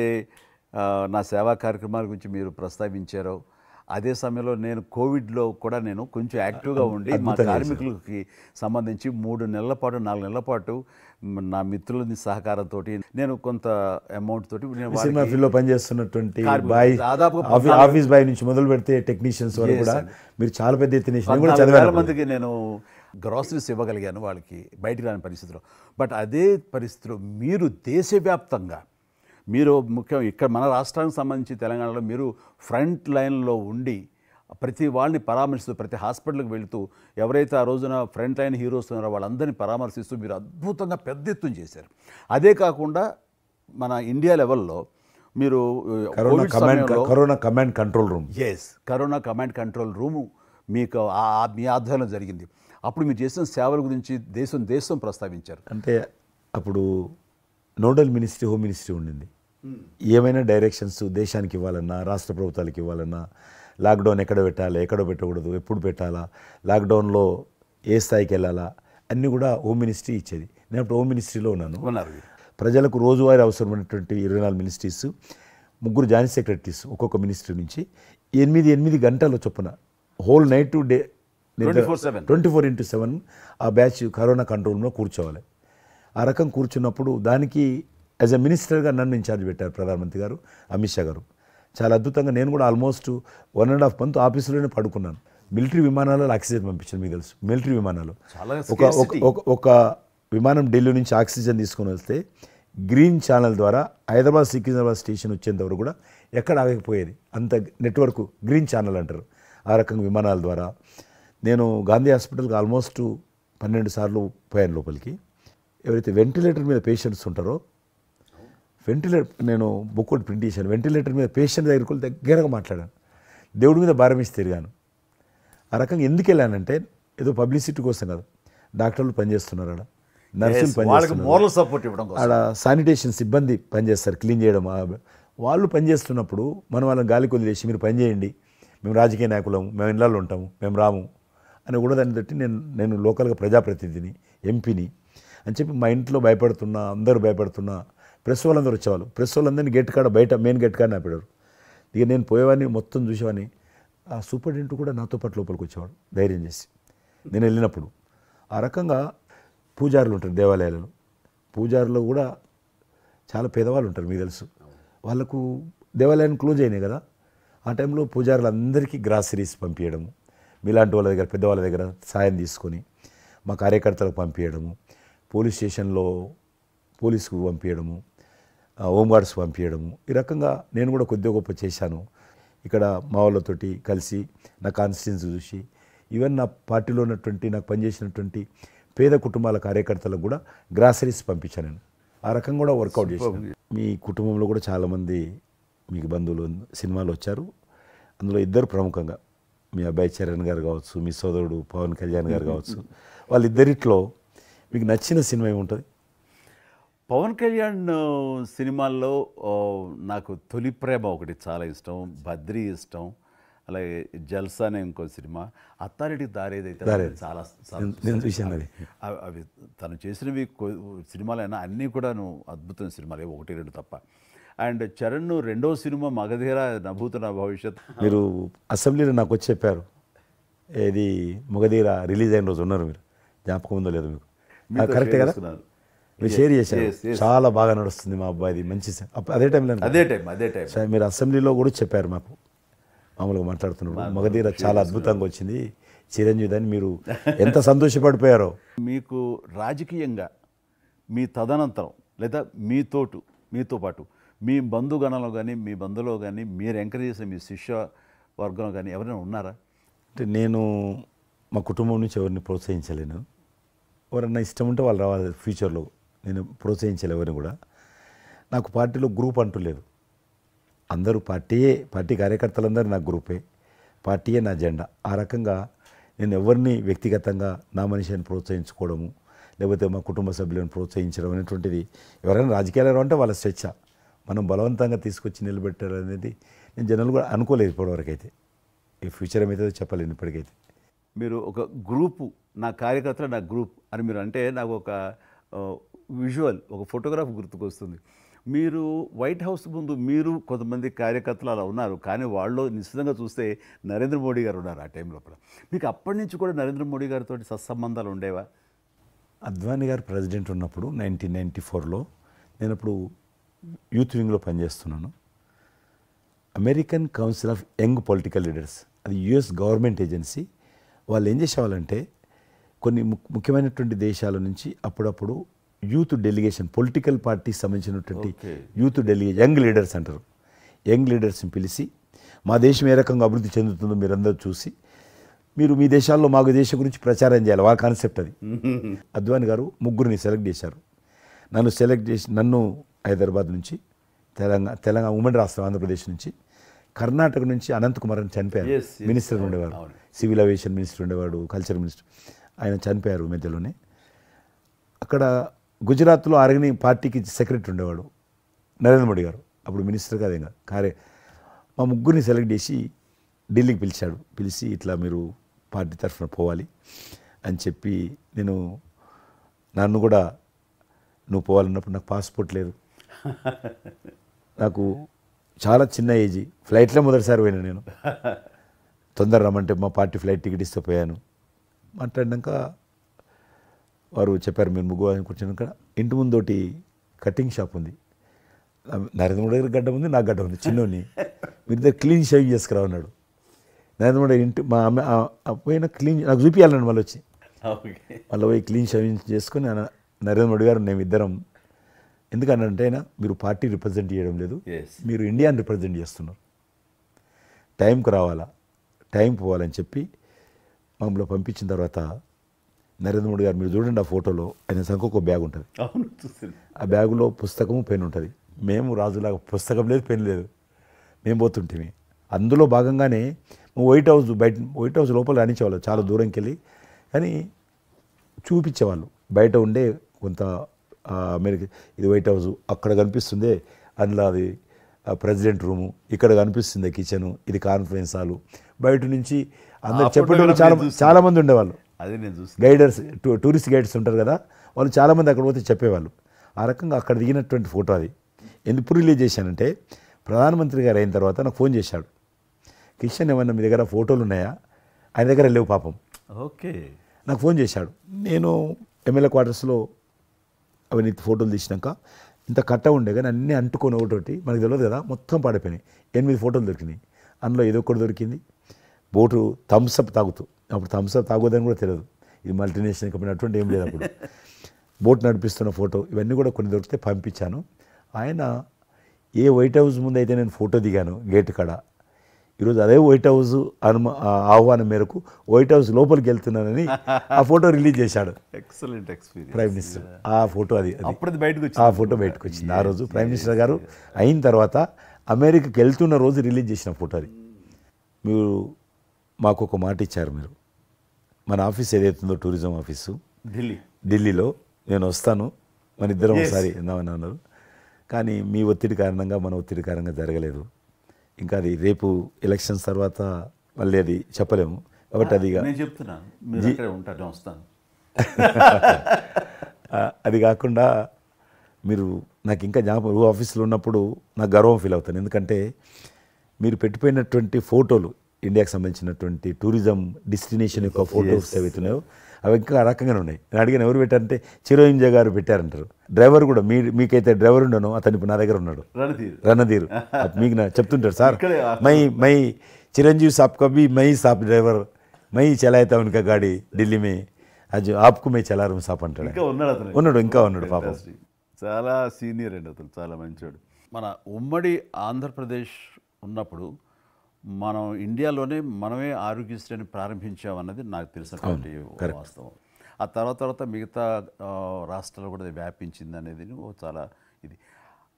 నా సేవా కార్యక్రమాల గురించి మీరు ప్రస్తావించారో అదే సమయంలో నేను కోవిడ్లో కూడా నేను కొంచెం యాక్టివ్గా ఉండి మా కార్మికులకి సంబంధించి 3 నెలల పాటు 4 నెలల పాటు నా మిత్రులని సహకారంతో నేను కొంత అమౌంట్ తోటి సినిమా ఫీల్డ్లో పనిచేస్తున్నటువంటి దాదాపు ఆఫీస్ బాయ్ నుంచి మొదలు పెడితే టెక్నీషియన్స్ వరకు కూడా మీరు చాలా పెద్ద ఎత్తున 40,000 మందికి నేను గ్రాసరీస్ ఇవ్వగలిగాను వాళ్ళకి బయటికి రాని పరిస్థితిలో. బట్ అదే పరిస్థితిలో మీరు దేశవ్యాప్తంగా మీరు ముఖ్యం ఇక్కడ మన రాష్ట్రానికి సంబంధించి తెలంగాణలో మీరు ఫ్రంట్ లైన్లో ఉండి ప్రతి వాళ్ళని పరామర్శిస్తూ ప్రతి హాస్పిటల్కి వెళుతూ ఎవరైతే ఆ రోజున ఫ్రంట్ లైన్ హీరోస్ ఉన్నారో వాళ్ళందరినీ పరామర్శిస్తూ మీరు అద్భుతంగా పెద్ద ఎత్తున చేశారు. అదే కాకుండా మన ఇండియా లెవెల్లో మీరు కోవిడ్ సమయంలో corona command control room, corona command control room మీకు మీ ఆధ్వర్యంలో జరిగింది. అప్పుడు మీరు చేసిన సేవల గురించి దేశం ప్రస్తావించారు. అంటే అప్పుడు నోడల్ మినిస్ట్రీ, హోమ్ మినిస్ట్రీ ఉండింది. ఏమైనా డైరెక్షన్స్ దేశానికి ఇవ్వాలన్నా, రాష్ట్ర ప్రభుత్వాలకు ఇవ్వాలన్నా, లాక్డౌన్ ఎక్కడ పెట్టాలి, ఎక్కడ పెట్టకూడదు, ఎప్పుడు పెట్టాలా, లాక్డౌన్లో ఏ స్థాయికి వెళ్ళాలా అన్నీ కూడా హోమ్ మినిస్ట్రీ ఇచ్చేది. నేను అప్పుడు హోమ్ మినిస్ట్రీలో ఉన్నాను. ప్రజలకు రోజువారీ అవసరమైనటువంటి 24 మినిస్ట్రీస్, 3 జాయింట్ సెక్రటరీస్ ఒక్కొక్క మినిస్ట్రీ నుంచి 8 గంటల చొప్పున హోల్ నైట్ టు డే 24/7 ఆ బ్యాచ్ కరోనా కంట్రోల్ రూమ్లో కూర్చోవాలి. ఆ రకం కూర్చున్నప్పుడు దానికి యాజ్ ఎ మినిస్టర్గా నన్ను ఇన్ఛార్జ్ పెట్టారు ప్రధానమంత్రి గారు, అమిత్ షా గారు. చాలా అద్భుతంగా నేను కూడా ఆల్మోస్ట్ 1.5 month ఆఫీసులోనే పడుకున్నాను. మిలిటరీ విమానాలలో ఆక్సిజన్ పంపించాను, మీకు తెలుసు. మిలిటరీ విమానాలు ఒక విమానం ఢిల్లీ నుంచి ఆక్సిజన్ తీసుకొని వస్తే గ్రీన్ ఛానల్ ద్వారా హైదరాబాద్ సికింద్రాబాద్ స్టేషన్ వచ్చేంత వరకు కూడా ఎక్కడ ఆగకపోయేది. అంత నెట్వర్క్ గ్రీన్ ఛానల్ అంటారు. ఆ రకంగా విమానాల ద్వారా నేను గాంధీ హాస్పిటల్కి ఆల్మోస్ట్ 12 సార్లు పోయాను లోపలికి. ఎవరైతే వెంటిలేటర్ మీద పేషెంట్స్ ఉంటారో, నేను బుక్ ఒకటి ప్రింట్ చేశాను. వెంటిలేటర్ మీద పేషెంట్ దగ్గరగా మాట్లాడాను. దేవుడి మీద భారం ఇచ్చి తిరిగాను. ఆ రకంగా ఎందుకు వెళ్ళానంటే ఏదో పబ్లిసిటీ కోసం కాదు. డాక్టర్లు పనిచేస్తున్నారు, ఆడ నర్సులు పనిచేస్తున్నారు, ఆడ శానిటేషన్ సిబ్బంది పనిచేస్తారు, క్లీన్ చేయడం. వాళ్ళు పనిచేస్తున్నప్పుడు మనం వాళ్ళని గాలికి వదిలేసి మీరు పని చేయండి, మేము రాజకీయ నాయకులము, మేము ఇళ్ళల్లో ఉంటాము, మేము రాము అని కూడా దాన్ని బట్టి నేను లోకల్గా ప్రజాప్రతినిధిని, ఎంపీని అని చెప్పి మా ఇంట్లో భయపడుతున్నా, అందరూ భయపడుతున్నా. ప్రెస్ వాళ్ళందరూ వచ్చేవాళ్ళు. ప్రెస్ వాళ్ళందరినీ గేట్ కాడ, బయట మెయిన్ గేట్ కాడ ఆపేవారు. ఇక నేను పోయేవాడిని, మొత్తం చూసేవాడిని. ఆ సూపరింటెండెంట్ కూడా నాతో పాటు లోపలికి వచ్చేవాడు ధైర్యం చేసి నేను వెళ్ళినప్పుడు. ఆ రకంగా పూజారులు ఉంటారు దేవాలయాలలో. పూజారులు కూడా చాలా పేదవాళ్ళు ఉంటారు, మీకు తెలుసు. వాళ్ళకు దేవాలయాన్ని క్లోజ్ అయినాయి కదా. ఆ టైంలో పూజారులు అందరికీ గ్రాసరీస్ పంపించడము, మీలాంటి వాళ్ళ దగ్గర, పెద్దవాళ్ళ దగ్గర సాయం తీసుకొని మా కార్యకర్తలకు పంపించడము, పోలీస్ స్టేషన్లో పోలీసుకు పంపించడము, హోంగార్డ్స్ పంపించడము. ఈ రకంగా నేను కూడా కొద్దిగా గొప్ప చేశాను. ఇక్కడ మా వాళ్ళతోటి కలిసి నా కాన్స్టిట్యున్సీ చూసి ఈవెన్ నా పార్టీలో ఉన్నటువంటి, నాకు పనిచేసినటువంటి పేద కుటుంబాల కార్యకర్తలకు కూడా గ్రాసరీస్ పంపించాను నేను. ఆ రకంగా కూడా వర్కౌట్ చేశాను. మీ కుటుంబంలో కూడా చాలామంది మీకు బంధువులు సినిమాలు వచ్చారు. అందులో 2 ప్రముఖంగా, మీ అబ్బాయి చరణ్ గారు కావచ్చు, మీ సోదరుడు పవన్ కళ్యాణ్ గారు కావచ్చు. వాళ్ళిద్దరిట్లో మీకు నచ్చిన సినిమా ఏముంటుంది? పవన్ కళ్యాణ్ సినిమాల్లో నాకు తొలి ప్రేమ ఒకటి చాలా ఇష్టం, బద్రీ ఇష్టం, అలాగే జల్సా అనే ఇంకో సినిమా, అత్తారింటికి దారేదైతే చాలా అవి తను చేసినవి సినిమాలైనా అన్నీ కూడాను అద్భుతమైన సినిమాలే, 1-2 తప్ప. అండ్ చరణ్ రెండో సినిమా మగధీర నభూత నా భవిష్యత్. మీరు అసెంబ్లీలో నాకు వచ్చి చెప్పారు, ఏది మగధీర రిలీజ్ అయిన రోజు ఉన్నారు మీరు, జ్ఞాపకం ఉందో లేదో మీకు? కరెక్టే కదా, మీరు షేర్ చేశారు. చాలా బాగా నడుస్తుంది మా అబ్బాయిది, మంచి. అదే టైం మీరు అసెంబ్లీలో కూడా చెప్పారు మాకు, మామూలుగా మాట్లాడుతున్నారు, మగధీర చాలా అద్భుతంగా వచ్చింది చిరంజీవి అని. మీరు ఎంత సంతోషపడిపోయారో. మీకు రాజకీయంగా మీ తదనంతరం లేదా మీతో పాటు మీ బంధుగణంలో కానీ, మీ బంధువులో కానీ, మీరు ఎంకరేజ్ చేసిన మీ శిష్య వర్గంలో కానీ ఎవరైనా ఉన్నారా? అంటే నేను మా కుటుంబం నుంచి ఎవరిని ప్రోత్సహించలేను. ఎవరన్నా ఇష్టం ఉంటే వాళ్ళు రావాలి ఫ్యూచర్లో. నేను ప్రోత్సహించలే ఎవరిని కూడా. నాకు పార్టీలో గ్రూప్ అంటూ లేదు. అందరూ పార్టీ కార్యకర్తలందరూ నా గ్రూపే, పార్టీయే నా జెండా. ఆ రకంగా నేను ఎవరిని వ్యక్తిగతంగా నా మనిషిని ప్రోత్సహించుకోవడము, లేకపోతే మా కుటుంబ సభ్యులను ప్రోత్సహించడం అనేటువంటిది, ఎవరైనా రాజకీయాలు అంటే వాళ్ళ స్వేచ్ఛ. మనం బలవంతంగా తీసుకొచ్చి నిలబెట్టారు అనేది నేను జనాలు కూడా అనుకోలేదు ఇప్పటివరకు అయితే. ఈ ఫ్యూచర్ ఏమైతే చెప్పలేను ఇప్పటికైతే. మీరు ఒక గ్రూపు, నా కార్యకర్తలు నా గ్రూప్ అని మీరు అంటే నాకు ఒక విజువల్, ఒక ఫోటోగ్రాఫ్ గుర్తుకొస్తుంది. మీరు వైట్ హౌస్ ముందు మీరు కొంతమంది కార్యకర్తలు అలా ఉన్నారు, కానీ వాళ్ళు నిశ్చితంగా చూస్తే నరేంద్ర మోడీ గారు ఉన్నారు ఆ టైం లోపల. మీకు అప్పటి నుంచి కూడా నరేంద్ర మోడీ గారితో సత్సంబంధాలు ఉండేవా? అద్వానీ గారు ప్రెసిడెంట్ ఉన్నప్పుడు 1994లో నేను అప్పుడు యూత్ వింగ్లో పనిచేస్తున్నాను. American council of young political leaders, అది యుఎస్ గవర్నమెంట్ ఏజెన్సీ. వాళ్ళు ఏం చేసేవాళ్ళంటే కొన్ని ముఖ్యమైనటువంటి దేశాల నుంచి అప్పుడప్పుడు యూత్ డెలిగేషన్, పొలిటికల్ పార్టీకి సంబంధించినటువంటి యూత్ డెలిగేషన్, యంగ్ లీడర్స్ అంటారు, యంగ్ లీడర్స్ని పిలిచి మా దేశం ఏ రకంగా అభివృద్ధి చెందుతుందో మీరందరూ చూసి మీరు మీ దేశాల్లో మాకు దేశం గురించి ప్రచారం చేయాలి. వాళ్ళ కాన్సెప్ట్ అది. అద్వానీ గారు ముగ్గురిని సెలెక్ట్ చేశారు. నన్ను హైదరాబాద్ నుంచి, తెలంగాణ ఉమ్మడి రాష్ట్రం ఆంధ్రప్రదేశ్ నుంచి, కర్ణాటక నుంచి అనంత్ కుమార్ అని చనిపోయారు. మినిస్టర్ ఉండేవారు, సివిల్ అవియేషన్ మినిస్టర్ ఉండేవాడు, కల్చర్ మినిస్టర్. ఆయన చనిపోయారు మధ్యలోనే. అక్కడ గుజరాత్లో ఆర్గనీ పార్టీకి సెక్రటరీ ఉండేవాడు నరేంద్ర మోడీ గారు, అప్పుడు మినిస్టర్ కాదు ఇంకా మా ముగ్గురిని సెలెక్ట్ చేసి ఢిల్లీకి పిలిచి ఇట్లా మీరు పార్టీ తరఫున పోవాలి అని చెప్పి, నన్ను కూడా నువ్వు పోవాలన్నప్పుడు నాకు పాస్పోర్ట్ లేదు, నాకు చాలా చిన్న ఏజీ, ఫ్లైట్లో మొదటిసారి పోయినా నేను. తొందర రమ్మంటే మా పార్టీ ఫ్లైట్ టికెట్ ఇస్తే పోయాను. మాట్లాడినాక వారు చెప్పారు మీరు ముగ్గు అని కూర్చున్నాక ఇంటి ముందోటి కటింగ్ షాప్ ఉంది, నరేంద్ర మోడీ గారి గడ్డ ఉంది, నాకు గడ్డ ఉంది, చిన్నోని, మీరు దగ్గర క్లీన్ షేవింగ్ చేసుకురా అన్నాడు. నరేంద్ర మోడీ ఇంటి మా అమ్మ పోయిన క్లీన్ నాకు చూపించాలన్నాడు. మళ్ళీ వచ్చి పోయి క్లీన్ షేవింగ్ చేసుకొని నరేంద్ర మోడీ గారు మేము ఇద్దరం, ఎందుకనంటే అయినా మీరు పార్టీ రిప్రజెంట్ చేయడం లేదు, మీరు ఇండియాని రిప్రజెంట్ చేస్తున్నారు, టైంకి రావాలా, టైం పోవాలని చెప్పి మమ్మల్ని పంపించిన తర్వాత నరేంద్ర మోడీ గారు మీరు చూడండి ఆ ఫోటోలో ఆయన సంఖ్య బ్యాగ్ ఉంటుంది, ఆ బ్యాగులో పుస్తకము పెన్ ఉంటుంది. మేము రాజులాగా పుస్తకం లేదు, పెన్ లేదు, మేము పోతుంటే అందులో భాగంగానే వైట్ హౌస్ లోపల రాణించేవాళ్ళు, చాలా దూరంకి వెళ్ళి, కానీ చూపించేవాళ్ళు. బయట ఉండే కొంత అమెరికా ఇది వైట్ హౌస్ అక్కడ కనిపిస్తుంది, అందులో అది ప్రెసిడెంట్ రూము, ఇక్కడ కనిపిస్తుంది కిచెను, ఇది కాన్ఫరెన్స్ హాలు. బయట నుంచి అందరు చెప్పేటప్పుడు చాలామంది ఉండేవాళ్ళు, అదే నేను చూసి గైడర్స్, టూరిస్ట్ గైడ్స్ ఉంటారు కదా, వాళ్ళు చాలామంది అక్కడ పోతే చెప్పేవాళ్ళు. ఆ రకంగా అక్కడ దిగినటువంటి ఫోటో అది. ఎందుకు రిలీజ్ చేశానంటే ప్రధానమంత్రి గారు అయిన తర్వాత నాకు ఫోన్ చేశాడు, కిషన్ ఏమన్నా మీ దగ్గర ఫోటోలు ఉన్నాయా? ఆయన దగ్గర లేవు పాపం. ఓకే, నాకు ఫోన్ చేశాడు. నేను ఎమ్మెల్యే క్వార్టర్స్లో అవన్నీ ఫోటోలు తీసినాక ఇంత కట్ట ఉండే కానీ అన్నీ అంటుకొని ఒకటి మనకు తెలియదు కదా, మొత్తం పాడిపోయినాయి. 8 ఫోటోలు దొరికినాయి. అందులో ఏదో ఒకటి దొరికింది, బోటు థమ్స్అప్ తాగుతూ, అప్పుడు థమ్స్అప్ తాగొద్దని కూడా తెలియదు, ఇది మల్టీనేషనల్ కంపెనీ అటువంటి ఏం లేదు అప్పుడు. బోట్ నడిపిస్తున్న ఫోటో ఇవన్నీ కూడా కొన్ని దొరికితే పంపించాను. ఆయన ఏ వైట్ హౌస్ ముందు అయితే నేను ఫోటో దిగాను గేట్ కాడ, ఈరోజు అదే వైట్ హౌస్ ఆహ్వానం మేరకు వైట్ హౌస్ లోపలికి వెళ్తున్నానని ఆ ఫోటో రిలీజ్ చేశాడు. Excellent experience. ప్రైమ్ మినిస్టర్ ఆ ఫోటో అప్పుడు బయటకు ఆ ఫోటో బయటకు వచ్చింది. ఆ రోజు ప్రైమ్ మినిస్టర్ గారు అయిన తర్వాత అమెరికాకి వెళ్తున్న రోజు రిలీజ్ చేసిన ఫోటో అది. మీరు మాకు ఒక మాట ఇచ్చారు, మీరు మన ఆఫీస్ ఏదైతుందో టూరిజం ఆఫీసు ఢిల్లీలో నేను వస్తాను, మన ఇద్దరం ఒకసారి అన్నారు. కానీ మీ ఒత్తిడి కారణంగా మన ఒత్తిడి కారణంగా జరగలేదు. ఇంకా అది రేపు ఎలక్షన్స్ తర్వాత మళ్ళీ అది చెప్పలేము కాబట్టి అది వస్తాను. అది కాకుండా మీరు నాకు ఇంకా జ్ఞాపకం, ఆఫీస్లో ఉన్నప్పుడు నాకు గర్వం ఫీల్ అవుతాను. ఎందుకంటే మీరు పెట్టిపోయినటువంటి ఫోటోలు, ఇండియాకి సంబంధించినటువంటి టూరిజం డెస్టినేషన్ యొక్క ఫోటోస్ ఏవైతున్నాయో అవి ఇంకా ఆ రకంగానే ఉన్నాయి. నేను అడిగాను ఎవరు పెట్టారంటే చిరంజీవి గారు పెట్టారంటారు. డ్రైవర్ కూడా మీకైతే డ్రైవర్ ఉండను, అతను ఇప్పుడు నా దగ్గర ఉన్నాడు, రణధీర్. మీకు చెప్తుంటారు సార్, మై చిరంజీవి సాబ్ కా భీ మై సాబ్ డ్రైవర్, మై చలాయితా ఉనకా గాడి ఢిల్లీ మే, అది ఆప్కు మే చలా రూమ్ సాప్ అంటాడు. ఇంకా ఉన్నాడు పాపం. చాలా సీనియర్ అండి అతను, చాలా మంచోడు. మన ఉమ్మడి ఆంధ్రప్రదేశ్ ఉన్నప్పుడు మనం ఇండియాలోనే మనమే ఆరోగ్యశ్రీని ప్రారంభించామన్నది నాకు తెలిసినటువంటి వాస్తవం. ఆ తర్వాత మిగతా రాష్ట్రాలు కూడా వ్యాపించింది అనేది చాలా ఇది.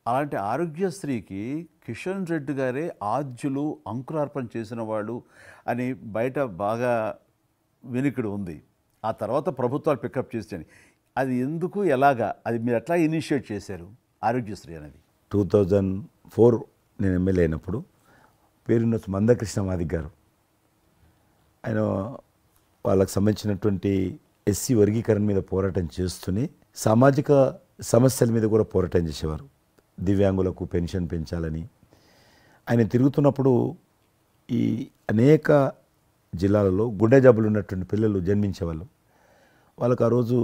అలాంటి ఆరోగ్యశ్రీకి కిషన్ రెడ్డి గారే ఆద్యులు, అంకురార్పణ చేసిన వాళ్ళు అని బయట బాగా వినికిడి ఉంది. ఆ తర్వాత ప్రభుత్వాలు పికప్ చేసాయి. అది ఎందుకు, ఎలాగా, అది మీరు ఎట్లా ఇనిషియేట్ చేశారు ఆరోగ్యశ్రీ అనేది? 2004 నేను ఎమ్మెల్యే అయినప్పుడు పేరున్న మందకృష్ణ మాదిక్ గారు, ఆయన వాళ్ళకి సంబంధించినటువంటి ఎస్సీ వర్గీకరణ మీద పోరాటం చేస్తూనే సామాజిక సమస్యల మీద కూడా పోరాటం చేసేవారు. దివ్యాంగులకు పెన్షన్ పెంచాలని ఆయన తిరుగుతున్నప్పుడు ఈ అనేక జిల్లాలలో గుండె జబ్బులు ఉన్నటువంటి పిల్లలు జన్మించేవాళ్ళు. వాళ్ళకు ఆ రోజు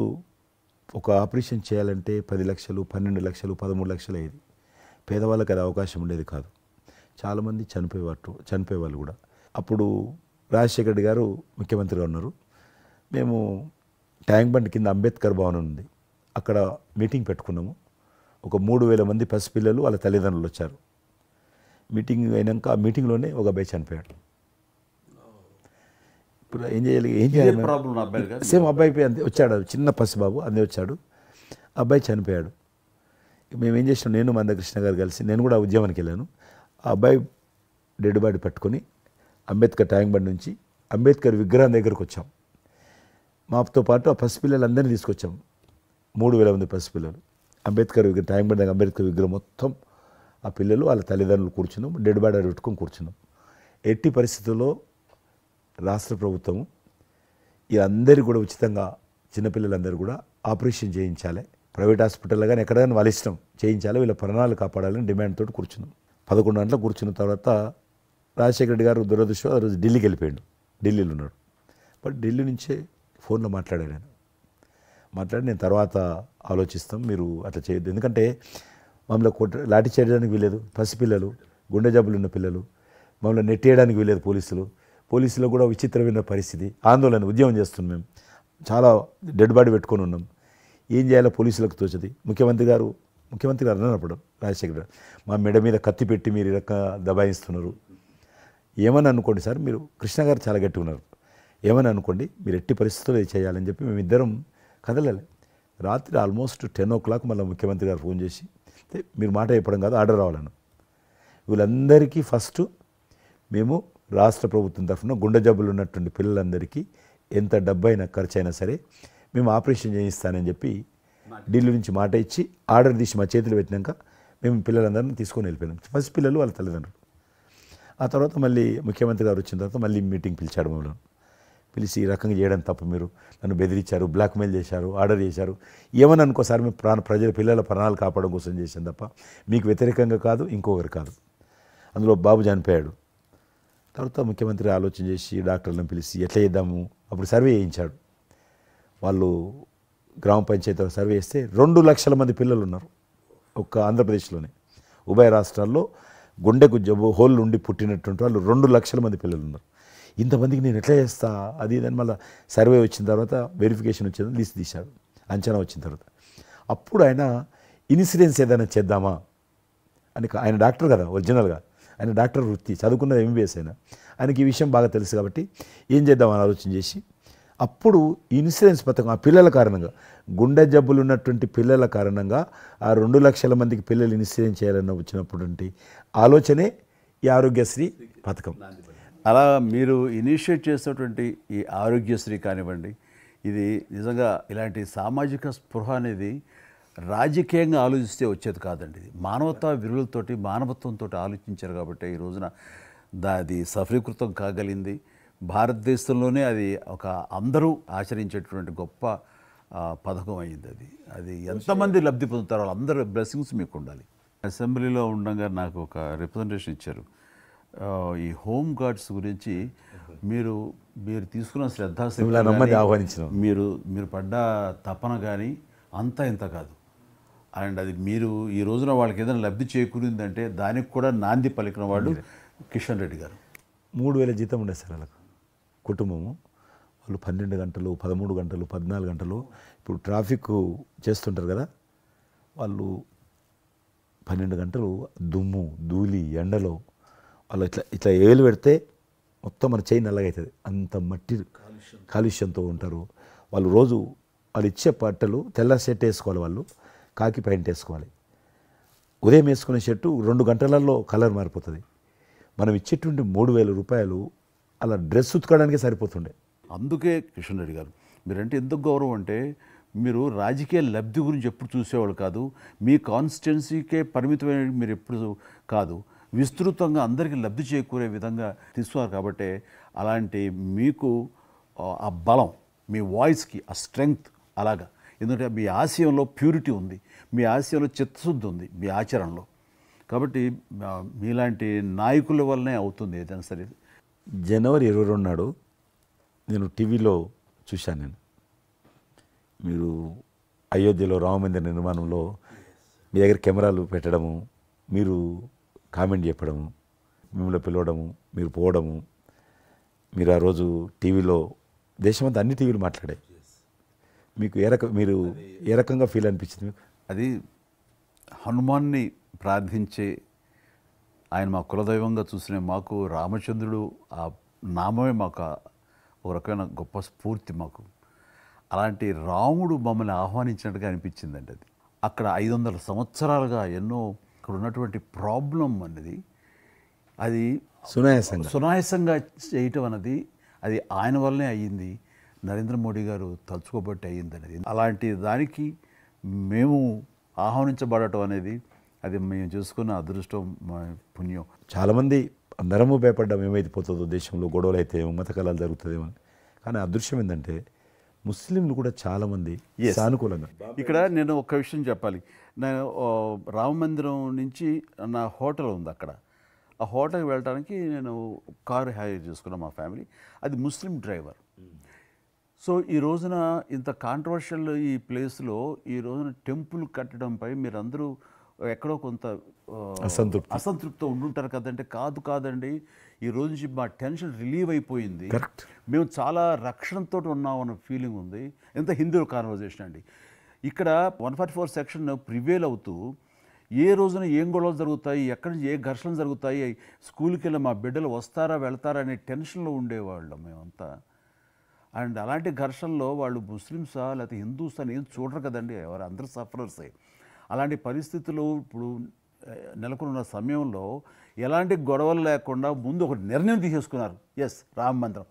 ఒక ఆపరేషన్ చేయాలంటే 10 లక్షలు, 12 లక్షలు, 13 లక్షలు అయ్యేది. పేదవాళ్ళకి అది అవకాశం ఉండేది కాదు. చాలామంది చనిపోయేవాళ్ళు కూడా. అప్పుడు రాజశేఖర్ రెడ్డి గారు ముఖ్యమంత్రిగా ఉన్నారు. మేము ట్యాంక్ బండ్ కింద అంబేద్కర్ భవన్ ఉంది, అక్కడ మీటింగ్ పెట్టుకున్నాము. ఒక 3000 మంది పసిపిల్లలు వాళ్ళ తల్లిదండ్రులు వచ్చారు. మీటింగ్ అయినాక ఆ మీటింగ్లోనే ఒక అబ్బాయి చనిపోయాడు. ఇప్పుడు ఏం చేయాలి ప్రాబ్లం అబ్బాయి గారు సేమ్ అబ్బాయి అంతే వచ్చాడు, చిన్న పసిబాబు అందే వచ్చాడు, అబ్బాయి చనిపోయాడు. మేము ఏం చేసినాం, నేను మందకృష్ణ గారు కలిసి, నేను కూడా ఉద్యమానికి వెళ్ళాను. ఆ అబ్బాయి డెడ్ బాడీ పట్టుకొని అంబేద్కర్ ట్యాంక్ బండ్ నుంచి అంబేద్కర్ విగ్రహం దగ్గరకు వచ్చాం. మాతో పాటు ఆ పసిపిల్లలందరినీ తీసుకొచ్చాం, 3,000 మంది పసిపిల్లలు. అంబేద్కర్ విగ్రహం ట్యాంక్ బండ్ దగ్గర అంబేద్కర్ విగ్రహం మొత్తం ఆ పిల్లలు వాళ్ళ తల్లిదండ్రులు కూర్చున్నాం, డెడ్ బాడీ పెట్టుకొని కూర్చున్నాం. ఎట్టి పరిస్థితుల్లో రాష్ట్ర ప్రభుత్వం అందరికీ కూడా ఉచితంగా చిన్నపిల్లలందరూ కూడా ఆపరేషన్ చేయించాలి, ప్రైవేట్ హాస్పిటల్లో కానీ ఎక్కడైనా వాళ్ళ ఇష్టం చేయించాలి, వీళ్ళ ప్రాణాలు కాపాడాలని డిమాండ్ తోటి కూర్చున్నాం. 11 గంటలకు కూర్చున్న తర్వాత రాజశేఖర రెడ్డి గారు దురదృష్టం ఆ రోజు ఢిల్లీకి వెళ్ళిపోయాడు, ఢిల్లీలో ఉన్నాడు. బట్ ఢిల్లీ నుంచే ఫోన్లో మాట్లాడాను నేను. మాట్లాడి నేను తర్వాత ఆలోచిస్తాం, మీరు అట్లా చేయొద్దు, ఎందుకంటే మమ్మల్ని లాఠీ చేయడానికి వీలేదు, పసిపిల్లలు, గుండె జబ్బులు ఉన్న పిల్లలు, మమ్మల్ని నెట్టేయడానికి వీలేదు పోలీసులు కూడా విచిత్రమైన పరిస్థితి, ఆందోళన, ఉద్యమం చేస్తున్నాం మేము, చాలా డెడ్ బాడీ పెట్టుకొని ఉన్నాం. ఏం చేయాలో పోలీసులకు తోచది. ముఖ్యమంత్రి గారు అన్నప్పుడు రాజశేఖర్ గారు మా మెడ మీద కత్తి పెట్టి మీరు ఈ రకంగా దబాయిస్తున్నారు, ఏమని అనుకోండి సార్, మీరు కృష్ణ గారు చాలా గట్టిగా ఉన్నారు, ఏమని అనుకోండి, మీరు ఎట్టి పరిస్థితుల్లో ఇది చేయాలని చెప్పి మేమిద్దరం కదలాలి. రాత్రి ఆల్మోస్ట్ 10 o'clock మళ్ళీ ముఖ్యమంత్రి గారు ఫోన్ చేసి, మీరు మాట చెప్పడం కాదు ఆర్డర్ రావాలను, వీళ్ళందరికీ ఫస్ట్ మేము రాష్ట్ర ప్రభుత్వం తరఫున గుండె జబ్బులు ఉన్నటువంటి పిల్లలందరికీ ఎంత డబ్బు అయినా ఖర్చు అయినా సరే మేము ఆపరేషన్ చేయిస్తానని చెప్పి ఢిల్లీ నుంచి మాట ఇచ్చి ఆర్డర్ తీసి మా చేతులు పెట్టినాక మేము పిల్లలందరినీ తీసుకొని వెళ్ళిపోయినాం, ఫస్ట్ పిల్లలు వాళ్ళ తల్లిదండ్రులు. ఆ తర్వాత మళ్ళీ ముఖ్యమంత్రి గారు వచ్చిన తర్వాత మళ్ళీ మీటింగ్ పిలిచాడు మమ్మల్ని. పిలిచి ఈ రకంగా చేయడం తప్ప, మీరు నన్ను బెదిరించారు, బ్లాక్మెయిల్ చేశారు, ఆర్డర్ చేశారు, ఏమని అనుకోసారి మేము ప్రజల పిల్లల ప్రాణాలు కాపాడడం కోసం చేశాం తప్ప మీకు వ్యతిరేకంగా కాదు, ఇంకొకరు కాదు. అందులో బాబు చనిపోయాడు. తర్వాత ముఖ్యమంత్రి ఆలోచన చేసి డాక్టర్లను పిలిచి ఎట్లా చేద్దాము, అప్పుడు సర్వే చేయించాడు. వాళ్ళు గ్రామ పంచాయతీలో సర్వే చేస్తే 2 లక్షల మంది పిల్లలు ఉన్నారు ఒక్క ఆంధ్రప్రదేశ్లోనే. ఉభయ రాష్ట్రాల్లో గుండెకు జబ్బు హోల్ ఉండి పుట్టినటువంటి వాళ్ళు 2 లక్షల మంది పిల్లలు ఉన్నారు. ఇంతమందికి నేను ఎట్లా చేస్తా అది ఇదని మళ్ళీ సర్వే వచ్చిన తర్వాత వెరిఫికేషన్ వచ్చిన లిస్ట్ తీశాడు, అంచనా వచ్చిన తర్వాత అప్పుడు ఆయన ఇన్సూరెన్స్ ఏదైనా చేద్దామా అని, ఆయన డాక్టర్ కదా ఒరిజినల్గా, ఆయన డాక్టర్ వృత్తి చదువుకున్నది MBBS అయినా, ఆయనకి ఈ విషయం బాగా తెలుసు కాబట్టి ఏం చేద్దామని ఆలోచన చేసి అప్పుడు ఇన్సూరెన్స్ పథకం ఆ పిల్లల కారణంగా, గుండె జబ్బులు ఉన్నటువంటి పిల్లల కారణంగా ఆ 2 లక్షల మందికి పిల్లలు ఇన్సూరెన్స్ చేయాలన్న వచ్చినటువంటి ఆలోచనే ఈ ఆరోగ్యశ్రీ పథకం. అలా మీరు ఇనిషియేట్ చేసినటువంటి ఈ ఆరోగ్యశ్రీ కానివ్వండి, ఇది నిజంగా ఇలాంటి సామాజిక స్పృహ అనేది రాజకీయంగా ఆలోచిస్తే వచ్చేది కాదండి. ఇది మానవతా విలువలతోటి మానవత్వంతో ఆలోచించారు కాబట్టి ఈ రోజున అది సఫలీకృతం కాగలిగింది. భారతదేశంలోనే అది ఒక అందరూ ఆచరించేటువంటి గొప్ప పథకం అయింది. అది ఎంతమంది లబ్ధి పొందుతారో వాళ్ళందరూ బ్లెస్సింగ్స్ మీకు ఉండాలి. అసెంబ్లీలో ఉండగా నాకు ఒక రిప్రజెంటేషన్ ఇచ్చారు. ఈ హోమ్ గార్డ్స్ గురించి మీరు తీసుకున్న శ్రద్ధాశక్తి ఆహ్వానించిన మీరు పడ్డ తపన కానీ అంతా ఇంత కాదు. అండ్ అది మీరు ఈ రోజున వాళ్ళకి ఏదైనా లబ్ధి చేకూరిందంటే దానికి కూడా నాంది పలికిన వాడు కిషన్ రెడ్డి గారు. 3,000 జీతం ఉండే సార్ వాళ్ళకు కుటుంబము. వాళ్ళు 12 గంటలు 13 గంటలు 14 గంటలు ఇప్పుడు ట్రాఫిక్ చేస్తుంటారు కదా, వాళ్ళు 12 గంటలు దుమ్ము ధూళి ఎండలో వాళ్ళు ఇట్లా ఏలు పెడితే మొత్తం మన చేయి నల్లగా అవుతుంది, అంత మట్టి కాలుష్యంతో ఉంటారు వాళ్ళు. రోజు వాళ్ళు ఇచ్చే బట్టలు తెల్ల షర్ట్ వేసుకోవాలి, వాళ్ళు కాకి ప్యాంట్ వేసుకోవాలి. ఉదయం వేసుకునే షర్టు 2 గంటలలో కలర్ మారిపోతుంది. మనం ఇచ్చేటువంటి 3,000 రూపాయలు అలా డ్రెస్ ఉతకడానికే సరిపోతుండే. అందుకే కిషన్ రెడ్డి గారు మీరంటే ఎందుకు గౌరవం అంటే, మీరు రాజకీయ లబ్ధి గురించి ఎప్పుడు చూసేవాళ్ళు కాదు, మీ కాన్స్టిట్యున్సీకే పరిమితమైన మీరు ఎప్పుడు కాదు, విస్తృతంగా అందరికీ లబ్ధి చేకూరే విధంగా తీసుకున్నారు. కాబట్టి అలాంటి మీకు ఆ బలం, మీ వాయిస్కి ఆ స్ట్రెంగ్త్ అలాగా, ఎందుకంటే మీ ఆశయంలో ప్యూరిటీ ఉంది, మీ ఆశయంలో చిత్తశుద్ధి ఉంది మీ ఆచరణలో. కాబట్టి మీలాంటి నాయకుల వల్లనే అవుతుంది ఏదైనా సరే. జనవరి 22 నాడు నేను టీవీలో చూశాను, మీరు అయోధ్యలో రామమందిర నిర్మాణంలో మీ దగ్గర కెమెరాలు పెట్టడము, మీరు కామెంట్ చెప్పడము, మిమ్మల్ని పిలవడము, మీరు పోవడము, మీరు ఆ రోజు టీవీలో దేశమంతా అన్ని టీవీలు మాట్లాడాయి. మీకు మీరు ఏ రకంగా ఫీల్ అనిపించింది మీకు? అది హనుమాన్ని ప్రార్థించే ఆయన మా కులదైవంగా చూసిన మాకు రామచంద్రుడు ఆ నామమే మాకు ఒక రకమైన గొప్ప స్ఫూర్తి మాకు. అలాంటి రాముడు మమ్మల్ని ఆహ్వానించినట్టుగా అనిపించిందండి అది. అక్కడ 500 సంవత్సరాలుగా ఎన్నో ఇక్కడ ఉన్నటువంటి ప్రాబ్లం అనేది అది సునాయాసంగా చేయటం అన్నది అది ఆయన వల్లనే అయ్యింది. నరేంద్ర మోడీ గారు తలుచుకోబట్టి అయ్యింది అనేది. అలాంటి దానికి మేము ఆహ్వానించబడటం అనేది అది మేము చేసుకున్న అదృష్టం, మా పుణ్యం. చాలామంది అందరము భయపడ్డాం ఏమైతే పోతుందో, దేశంలో గొడవలు అయితే మత కళాలు జరుగుతుందేమో. కానీ అదృశ్యం ఏంటంటే ముస్లింలు కూడా చాలామంది సానుకూలంగా. ఇక్కడ నేను ఒక విషయం చెప్పాలి. నేను రామ మందిరం నుంచి నా హోటల్ ఉంది అక్కడ. ఆ హోటల్కి వెళ్ళడానికి నేను కారు హైర్ చేసుకున్నాను మా ఫ్యామిలీ. అది ముస్లిం డ్రైవర్. సో ఈ రోజున ఇంత కాంట్రవర్షియల్ ఈ ప్లేస్లో ఈ రోజున టెంపుల్ కట్టడంపై మీరందరూ ఎక్కడో కొంత అసంతృప్తితో ఉండుంటారు కదంటే. కాదండి, ఈ రోజు నుంచి మా టెన్షన్ రిలీవ్ అయిపోయింది. మేము చాలా రక్షణతో ఉన్నాం అన్న ఫీలింగ్ ఉంది. ఎంత హిందూ కాన్వర్జేషన్ అండి. ఇక్కడ 144 సెక్షన్ ప్రివేల్ అవుతూ ఏ రోజున ఏం గొడవలు జరుగుతాయి, ఎక్కడి నుంచి ఏ ఘర్షణలు జరుగుతాయి, స్కూల్కి వెళ్ళి మా బిడ్డలు వస్తారా వెళ్తారా అనే టెన్షన్లో ఉండేవాళ్ళం మేమంతా. అండ్ అలాంటి ఘర్షణలో వాళ్ళు ముస్లిమ్సా లేకపోతే హిందూస్ అని ఏం చూడరు కదండి, ఎవరు అందరూ సఫరర్సే. అలాంటి పరిస్థితులు ఇప్పుడు నెలకొన్న సమయంలో ఎలాంటి గొడవలు లేకుండా ముందు ఒక నిర్ణయం తీసేసుకున్నారు. ఎస్, రామ మందిరం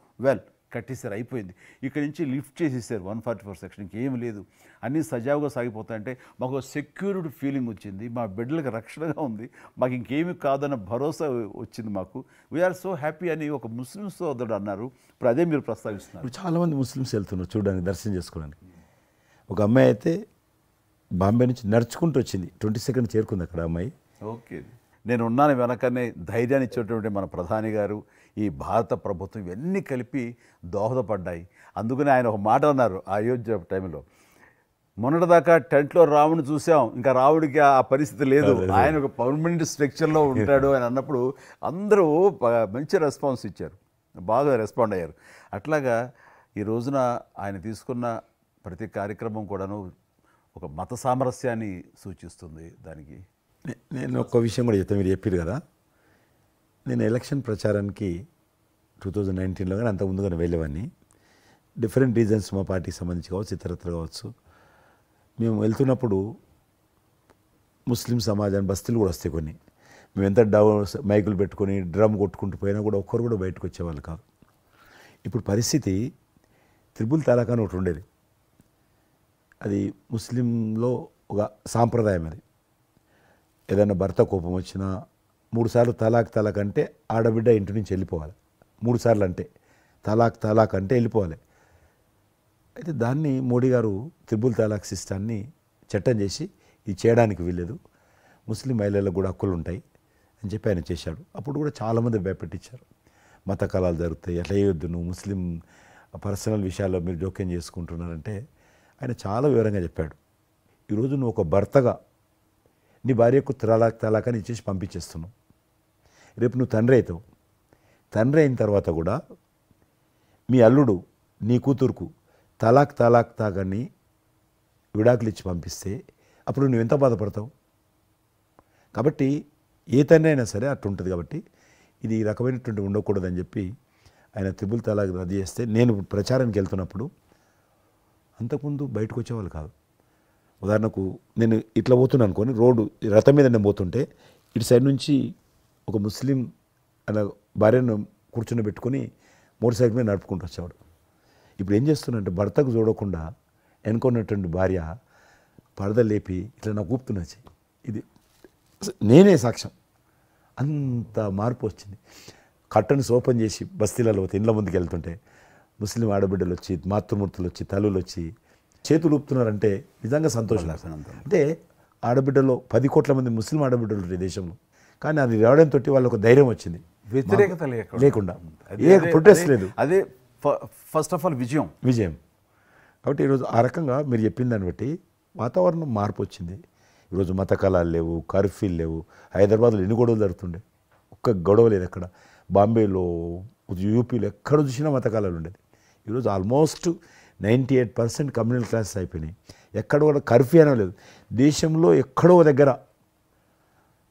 కట్టేసారు, అయిపోయింది. ఇక్కడి నుంచి లిఫ్ట్ చేసేసారు 144 సెక్షన్, ఇంకేం లేదు, అన్నీ సజావుగా సాగిపోతాయంటే మాకు సెక్యూర్డ్ ఫీలింగ్ వచ్చింది. మా బిడ్డలకు రక్షణగా ఉంది, మాకు ఇంకేమీ కాదన్న భరోసా వచ్చింది మాకు. వీఆర్ సో హ్యాపీ అని ఒక ముస్లిం సోదరుడు అన్నారు. ఇప్పుడు అదే మీరు ప్రస్తావిస్తున్నారు. ఇప్పుడు చాలామంది ముస్లిమ్స్ వెళ్తున్నారు చూడడానికి, దర్శనం చేసుకోవడానికి. ఒక అమ్మాయి అయితే బాంబే నుంచి నడుచుకుంటూ వచ్చింది, 22nd చేరుకుంది అక్కడ అమ్మాయి. ఓకే, నేను ఉన్నాను వెనకనే ధైర్యాన్ని ఇచ్చేటువంటి మన ప్రధాని గారు, ఈ భారత ప్రభుత్వం ఇవన్నీ కలిపి దోహదపడ్డాయి. అందుకని ఆయన ఒక మాట అన్నారు అయోధ్య టైంలో, మొన్నటిదాకా టెంట్లో రాముని చూసాం, ఇంకా రావుడికి ఆ పరిస్థితి లేదు, ఆయన ఒక పర్మనెంట్ స్ట్రక్చర్లో ఉంటాడు అని అన్నప్పుడు అందరూ మంచి రెస్పాన్స్ ఇచ్చారు, బాగా రెస్పాండ్ అయ్యారు. అట్లాగా ఈ రోజున ఆయన తీసుకున్న ప్రతి కార్యక్రమం కూడాను ఒక మత సామరస్యాన్ని సూచిస్తుంది. దానికి నేను ఒక్క విషయం కూడా చెప్తాను. మీరు చెప్పారు కదా, నేను ఎలక్షన్ ప్రచారానికి 2019లో కానీ అంత ముందుగానే వెళ్ళేవాడిని. డిఫరెంట్ రీజన్స్ మా పార్టీకి సంబంధించి కావచ్చు, ఇతరత్ర కావచ్చు. మేము వెళ్తున్నప్పుడు ముస్లిం సమాజాన్ని బస్తీలు కూడా వస్తాయి కొన్ని. మేము ఎంత మైకులు పెట్టుకొని డ్రమ్ కొట్టుకుంటూ పోయినా కూడా ఒక్కరు కూడా బయటకు వచ్చేవాళ్ళు కాదు. ఇప్పుడు పరిస్థితి త్రిపుల్ తలాక్ అని ఒకటి ఉండేది. అది ముస్లింలో ఒక సాంప్రదాయం. అది ఏదైనా భర్త కోపం వచ్చినా 3 సార్లు తలాక్ అంటే ఆడబిడ్డ ఇంటి నుంచి వెళ్ళిపోవాలి. 3 సార్లు అంటే తలాక్ అంటే వెళ్ళిపోవాలి. అయితే దాన్ని మోడీ గారు త్రిపుల్ తలాక్ సిస్టాన్ని చట్టం చేసి ఇది చేయడానికి వీల్లేదు, ముస్లిం మహిళలకు కూడా హక్కులు ఉంటాయి అని చెప్పి ఆయన చేశాడు. అప్పుడు కూడా చాలామంది భయపెట్టించారు, మత కళాలు జరుగుతాయి, అట్లా వేయొద్దు, నువ్వు ముస్లిం పర్సనల్ విషయాల్లో మీరు జోక్యం చేసుకుంటున్నారంటే ఆయన చాలా వివరంగా చెప్పాడు. ఈరోజు నువ్వు ఒక భర్తగా నీ భార్యకు తలాక్ అని ఇచ్చేసి పంపించేస్తున్నావు. రేపు నువ్వు తండ్రి అవుతావు. తండ్రి అయిన తర్వాత కూడా మీ అల్లుడు నీ కూతురుకు తలాక్ తాగని విడాకులు ఇచ్చి పంపిస్తే అప్పుడు నువ్వు ఎంత బాధపడతావు? కాబట్టి ఏ తండ్రి అయినా సరే అట్లా ఉంటుంది. కాబట్టి ఇది ఈ రకమైనటువంటి ఉండకూడదని చెప్పి ఆయన త్రిపుల్ తలాక్ రద్దు చేస్తే, నేను ప్రచారానికి వెళ్తున్నప్పుడు అంతకుముందు బయటకు వచ్చేవాళ్ళు కాదు. ఉదాహరణకు నేను ఇట్లా పోతున్నాను అనుకోని, రోడ్డు రథం మీద నేను పోతుంటే ఇటు సైడ్ నుంచి ఒక ముస్లిం అలా భార్యను కూర్చుని పెట్టుకొని మోటార్ సైకిల్ మీద నడుపుకుంటూ వచ్చేవాడు. ఇప్పుడు ఏం చేస్తున్నంటే భర్తకు చూడకుండా వెనుకున్నటువంటి భార్య పరద లేపి ఇట్లా నాకు ఊపుతున్నది. ఇది నేనే సాక్ష్యం. అంత మార్పు వచ్చింది. కర్టన్స్ ఓపెన్ చేసి బస్తీలలో ఇండ్ల ముందుకు వెళ్తుంటే ముస్లిం ఆడబిడ్డలు వచ్చి, మాతృమూర్తులు వచ్చి, తల్లులు వచ్చి చేతులు ఊపుతున్నారంటే నిజంగా సంతోషం. అంటే ఆడబిడ్డలో 10 కోట్ల మంది ముస్లిం ఆడబిడ్డలు ఉంటారు ఈ దేశంలో. కానీ అది రావడంతో వాళ్ళకు ధైర్యం వచ్చింది, వ్యతిరేకత లేకుండా, ఏ ప్రొటెస్ట్ లేదు. అదే ఫస్ట్ ఆఫ్ ఆల్ విజయం. కాబట్టి ఈరోజు ఆ రకంగా మీరు చెప్పిన దాన్ని బట్టి వాతావరణం మార్పు వచ్చింది. ఈరోజు మత కళాలు లేవు, కర్ఫ్యూలు లేవు. హైదరాబాద్లో ఎన్ని గొడవలు జరుగుతుండే, ఒక్క గొడవ లేదు అక్కడ. బాంబేలో, యూపీలో ఎక్కడ చూసినా మత కళాలు ఉండేది. ఈరోజు ఆల్మోస్ట్ 98% కమ్యూనల్ క్లాసెస్ అయిపోయినాయి. ఎక్కడ కూడా కర్ఫ్యూ అనలేదు. దేశంలో ఎక్కడో దగ్గర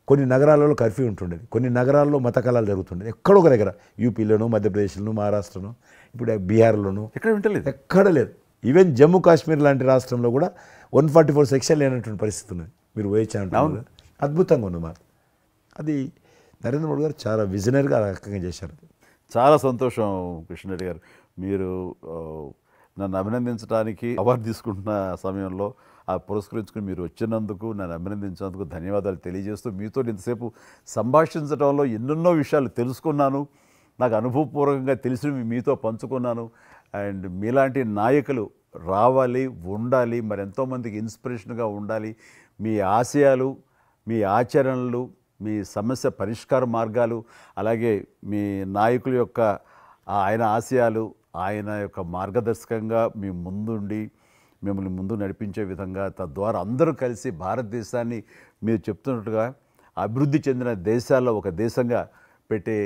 కొన్ని నగరాలలో కర్ఫ్యూ ఉంటుండేది, కొన్ని నగరాల్లో మత కళాలు జరుగుతుండేది. ఎక్కడో ఒక దగ్గర యూపీలోను, మధ్యప్రదేశ్లోను, మహారాష్ట్రను, ఇప్పుడు బీహార్లోను ఎక్కడ వింటలేదు. ఎక్కడ లేదు. ఈవెన్ జమ్మూ కాశ్మీర్ లాంటి రాష్ట్రంలో కూడా 144 సెక్షన్ లేనటువంటి పరిస్థితి ఉన్నది. మీరు పోయొచ్చా అంటున్నారు కదా. అద్భుతంగా ఉంది మాట. అది నరేంద్ర మోడీ గారు చాలా విజనరీగా ఆ రకంగా చేశారు. చాలా సంతోషం కృష్ణరెడ్డి గారు. మీరు నన్ను అభినందించడానికి అవార్డు తీసుకుంటున్న సమయంలో ఆ పురస్కరించుకుని మీరు వచ్చినందుకు, నన్ను అభినందించినందుకు ధన్యవాదాలు తెలియజేస్తూ, మీతో ఇంతసేపు సంభాషించడంలో ఎన్నెన్నో విషయాలు తెలుసుకున్నాను. నాకు అనుభవపూర్వకంగా తెలిసినవి మీతో పంచుకున్నాను. అండ్ మీలాంటి నాయకులు రావాలి, ఉండాలి, మరి ఎంతోమందికి ఇన్స్పిరేషన్గా ఉండాలి. మీ ఆశయాలు, మీ ఆచరణలు, మీ సమస్య పరిష్కార మార్గాలు, అలాగే మీ నాయకుల యొక్క ఆయన ఆశయాలు, ఆయన యొక్క మార్గదర్శకంగా మీ ముందుండి మిమ్మల్ని ముందు నడిపించే విధంగా, తద్వారా అందరూ కలిసి భారతదేశాన్ని మీరు చెప్తున్నట్టుగా అభివృద్ధి చెందిన దేశాల్లో ఒక దేశంగా పెట్టే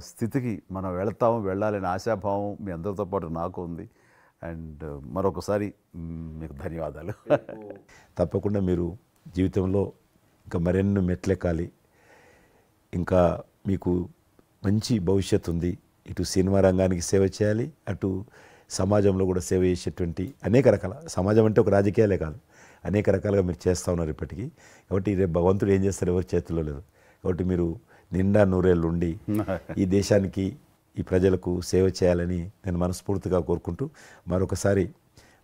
స్థితికి మనం వెళ్ళాలనే ఆశాభావం మీ అందరితో పాటు నాకు ఉంది. అండ్ మరొకసారి మీకు ధన్యవాదాలు. తప్పకుండా మీరు జీవితంలో ఇంకా మరెన్నో మెట్లెక్కాలి. ఇంకా మీకు మంచి భవిష్యత్తు ఉంది. ఇటు సినిమా రంగానికి సేవ చేయాలి, అటు సమాజంలో కూడా సేవ చేసేటువంటి అనేక రకాల, సమాజం అంటే ఒక రాజకీయాలే కాదు, అనేక రకాలుగా మీరు చేస్తూ ఉన్నారు ఇప్పటికీ. కాబట్టి రేపు భగవంతుడు ఏం చేస్తారు ఎవరి చేతుల్లో లేదు. కాబట్టి మీరు నిండా నూరేళ్ళు ఉండి ఈ దేశానికి, ఈ ప్రజలకు సేవ చేయాలని నేను మనస్ఫూర్తిగా కోరుకుంటూ, మరొకసారి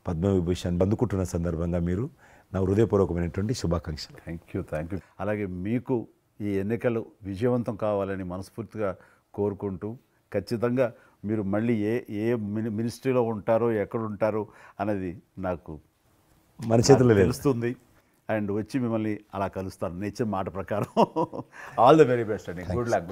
పద్మవిభూషణ్ అందుకుంటున్న సందర్భంగా మీరు నా హృదయపూర్వకమైనటువంటి శుభాకాంక్షలు. Thank you. అలాగే మీకు ఈ ఎన్నికలు విజయవంతం కావాలని మనస్ఫూర్తిగా కోరుకుంటూ, ఖచ్చితంగా మీరు మళ్ళీ ఏ మినిస్ట్రీలో ఉంటారో, ఎక్కడ ఉంటారో అనేది నాకు మన చేతుల్లో తెలుస్తుంది. అండ్ వచ్చి మిమ్మల్ని అలా కలుస్తాను నేను ఇచ్చిన మాట ప్రకారం. ఆల్ ద వెరీ బెస్ట్ అండి. Good luck.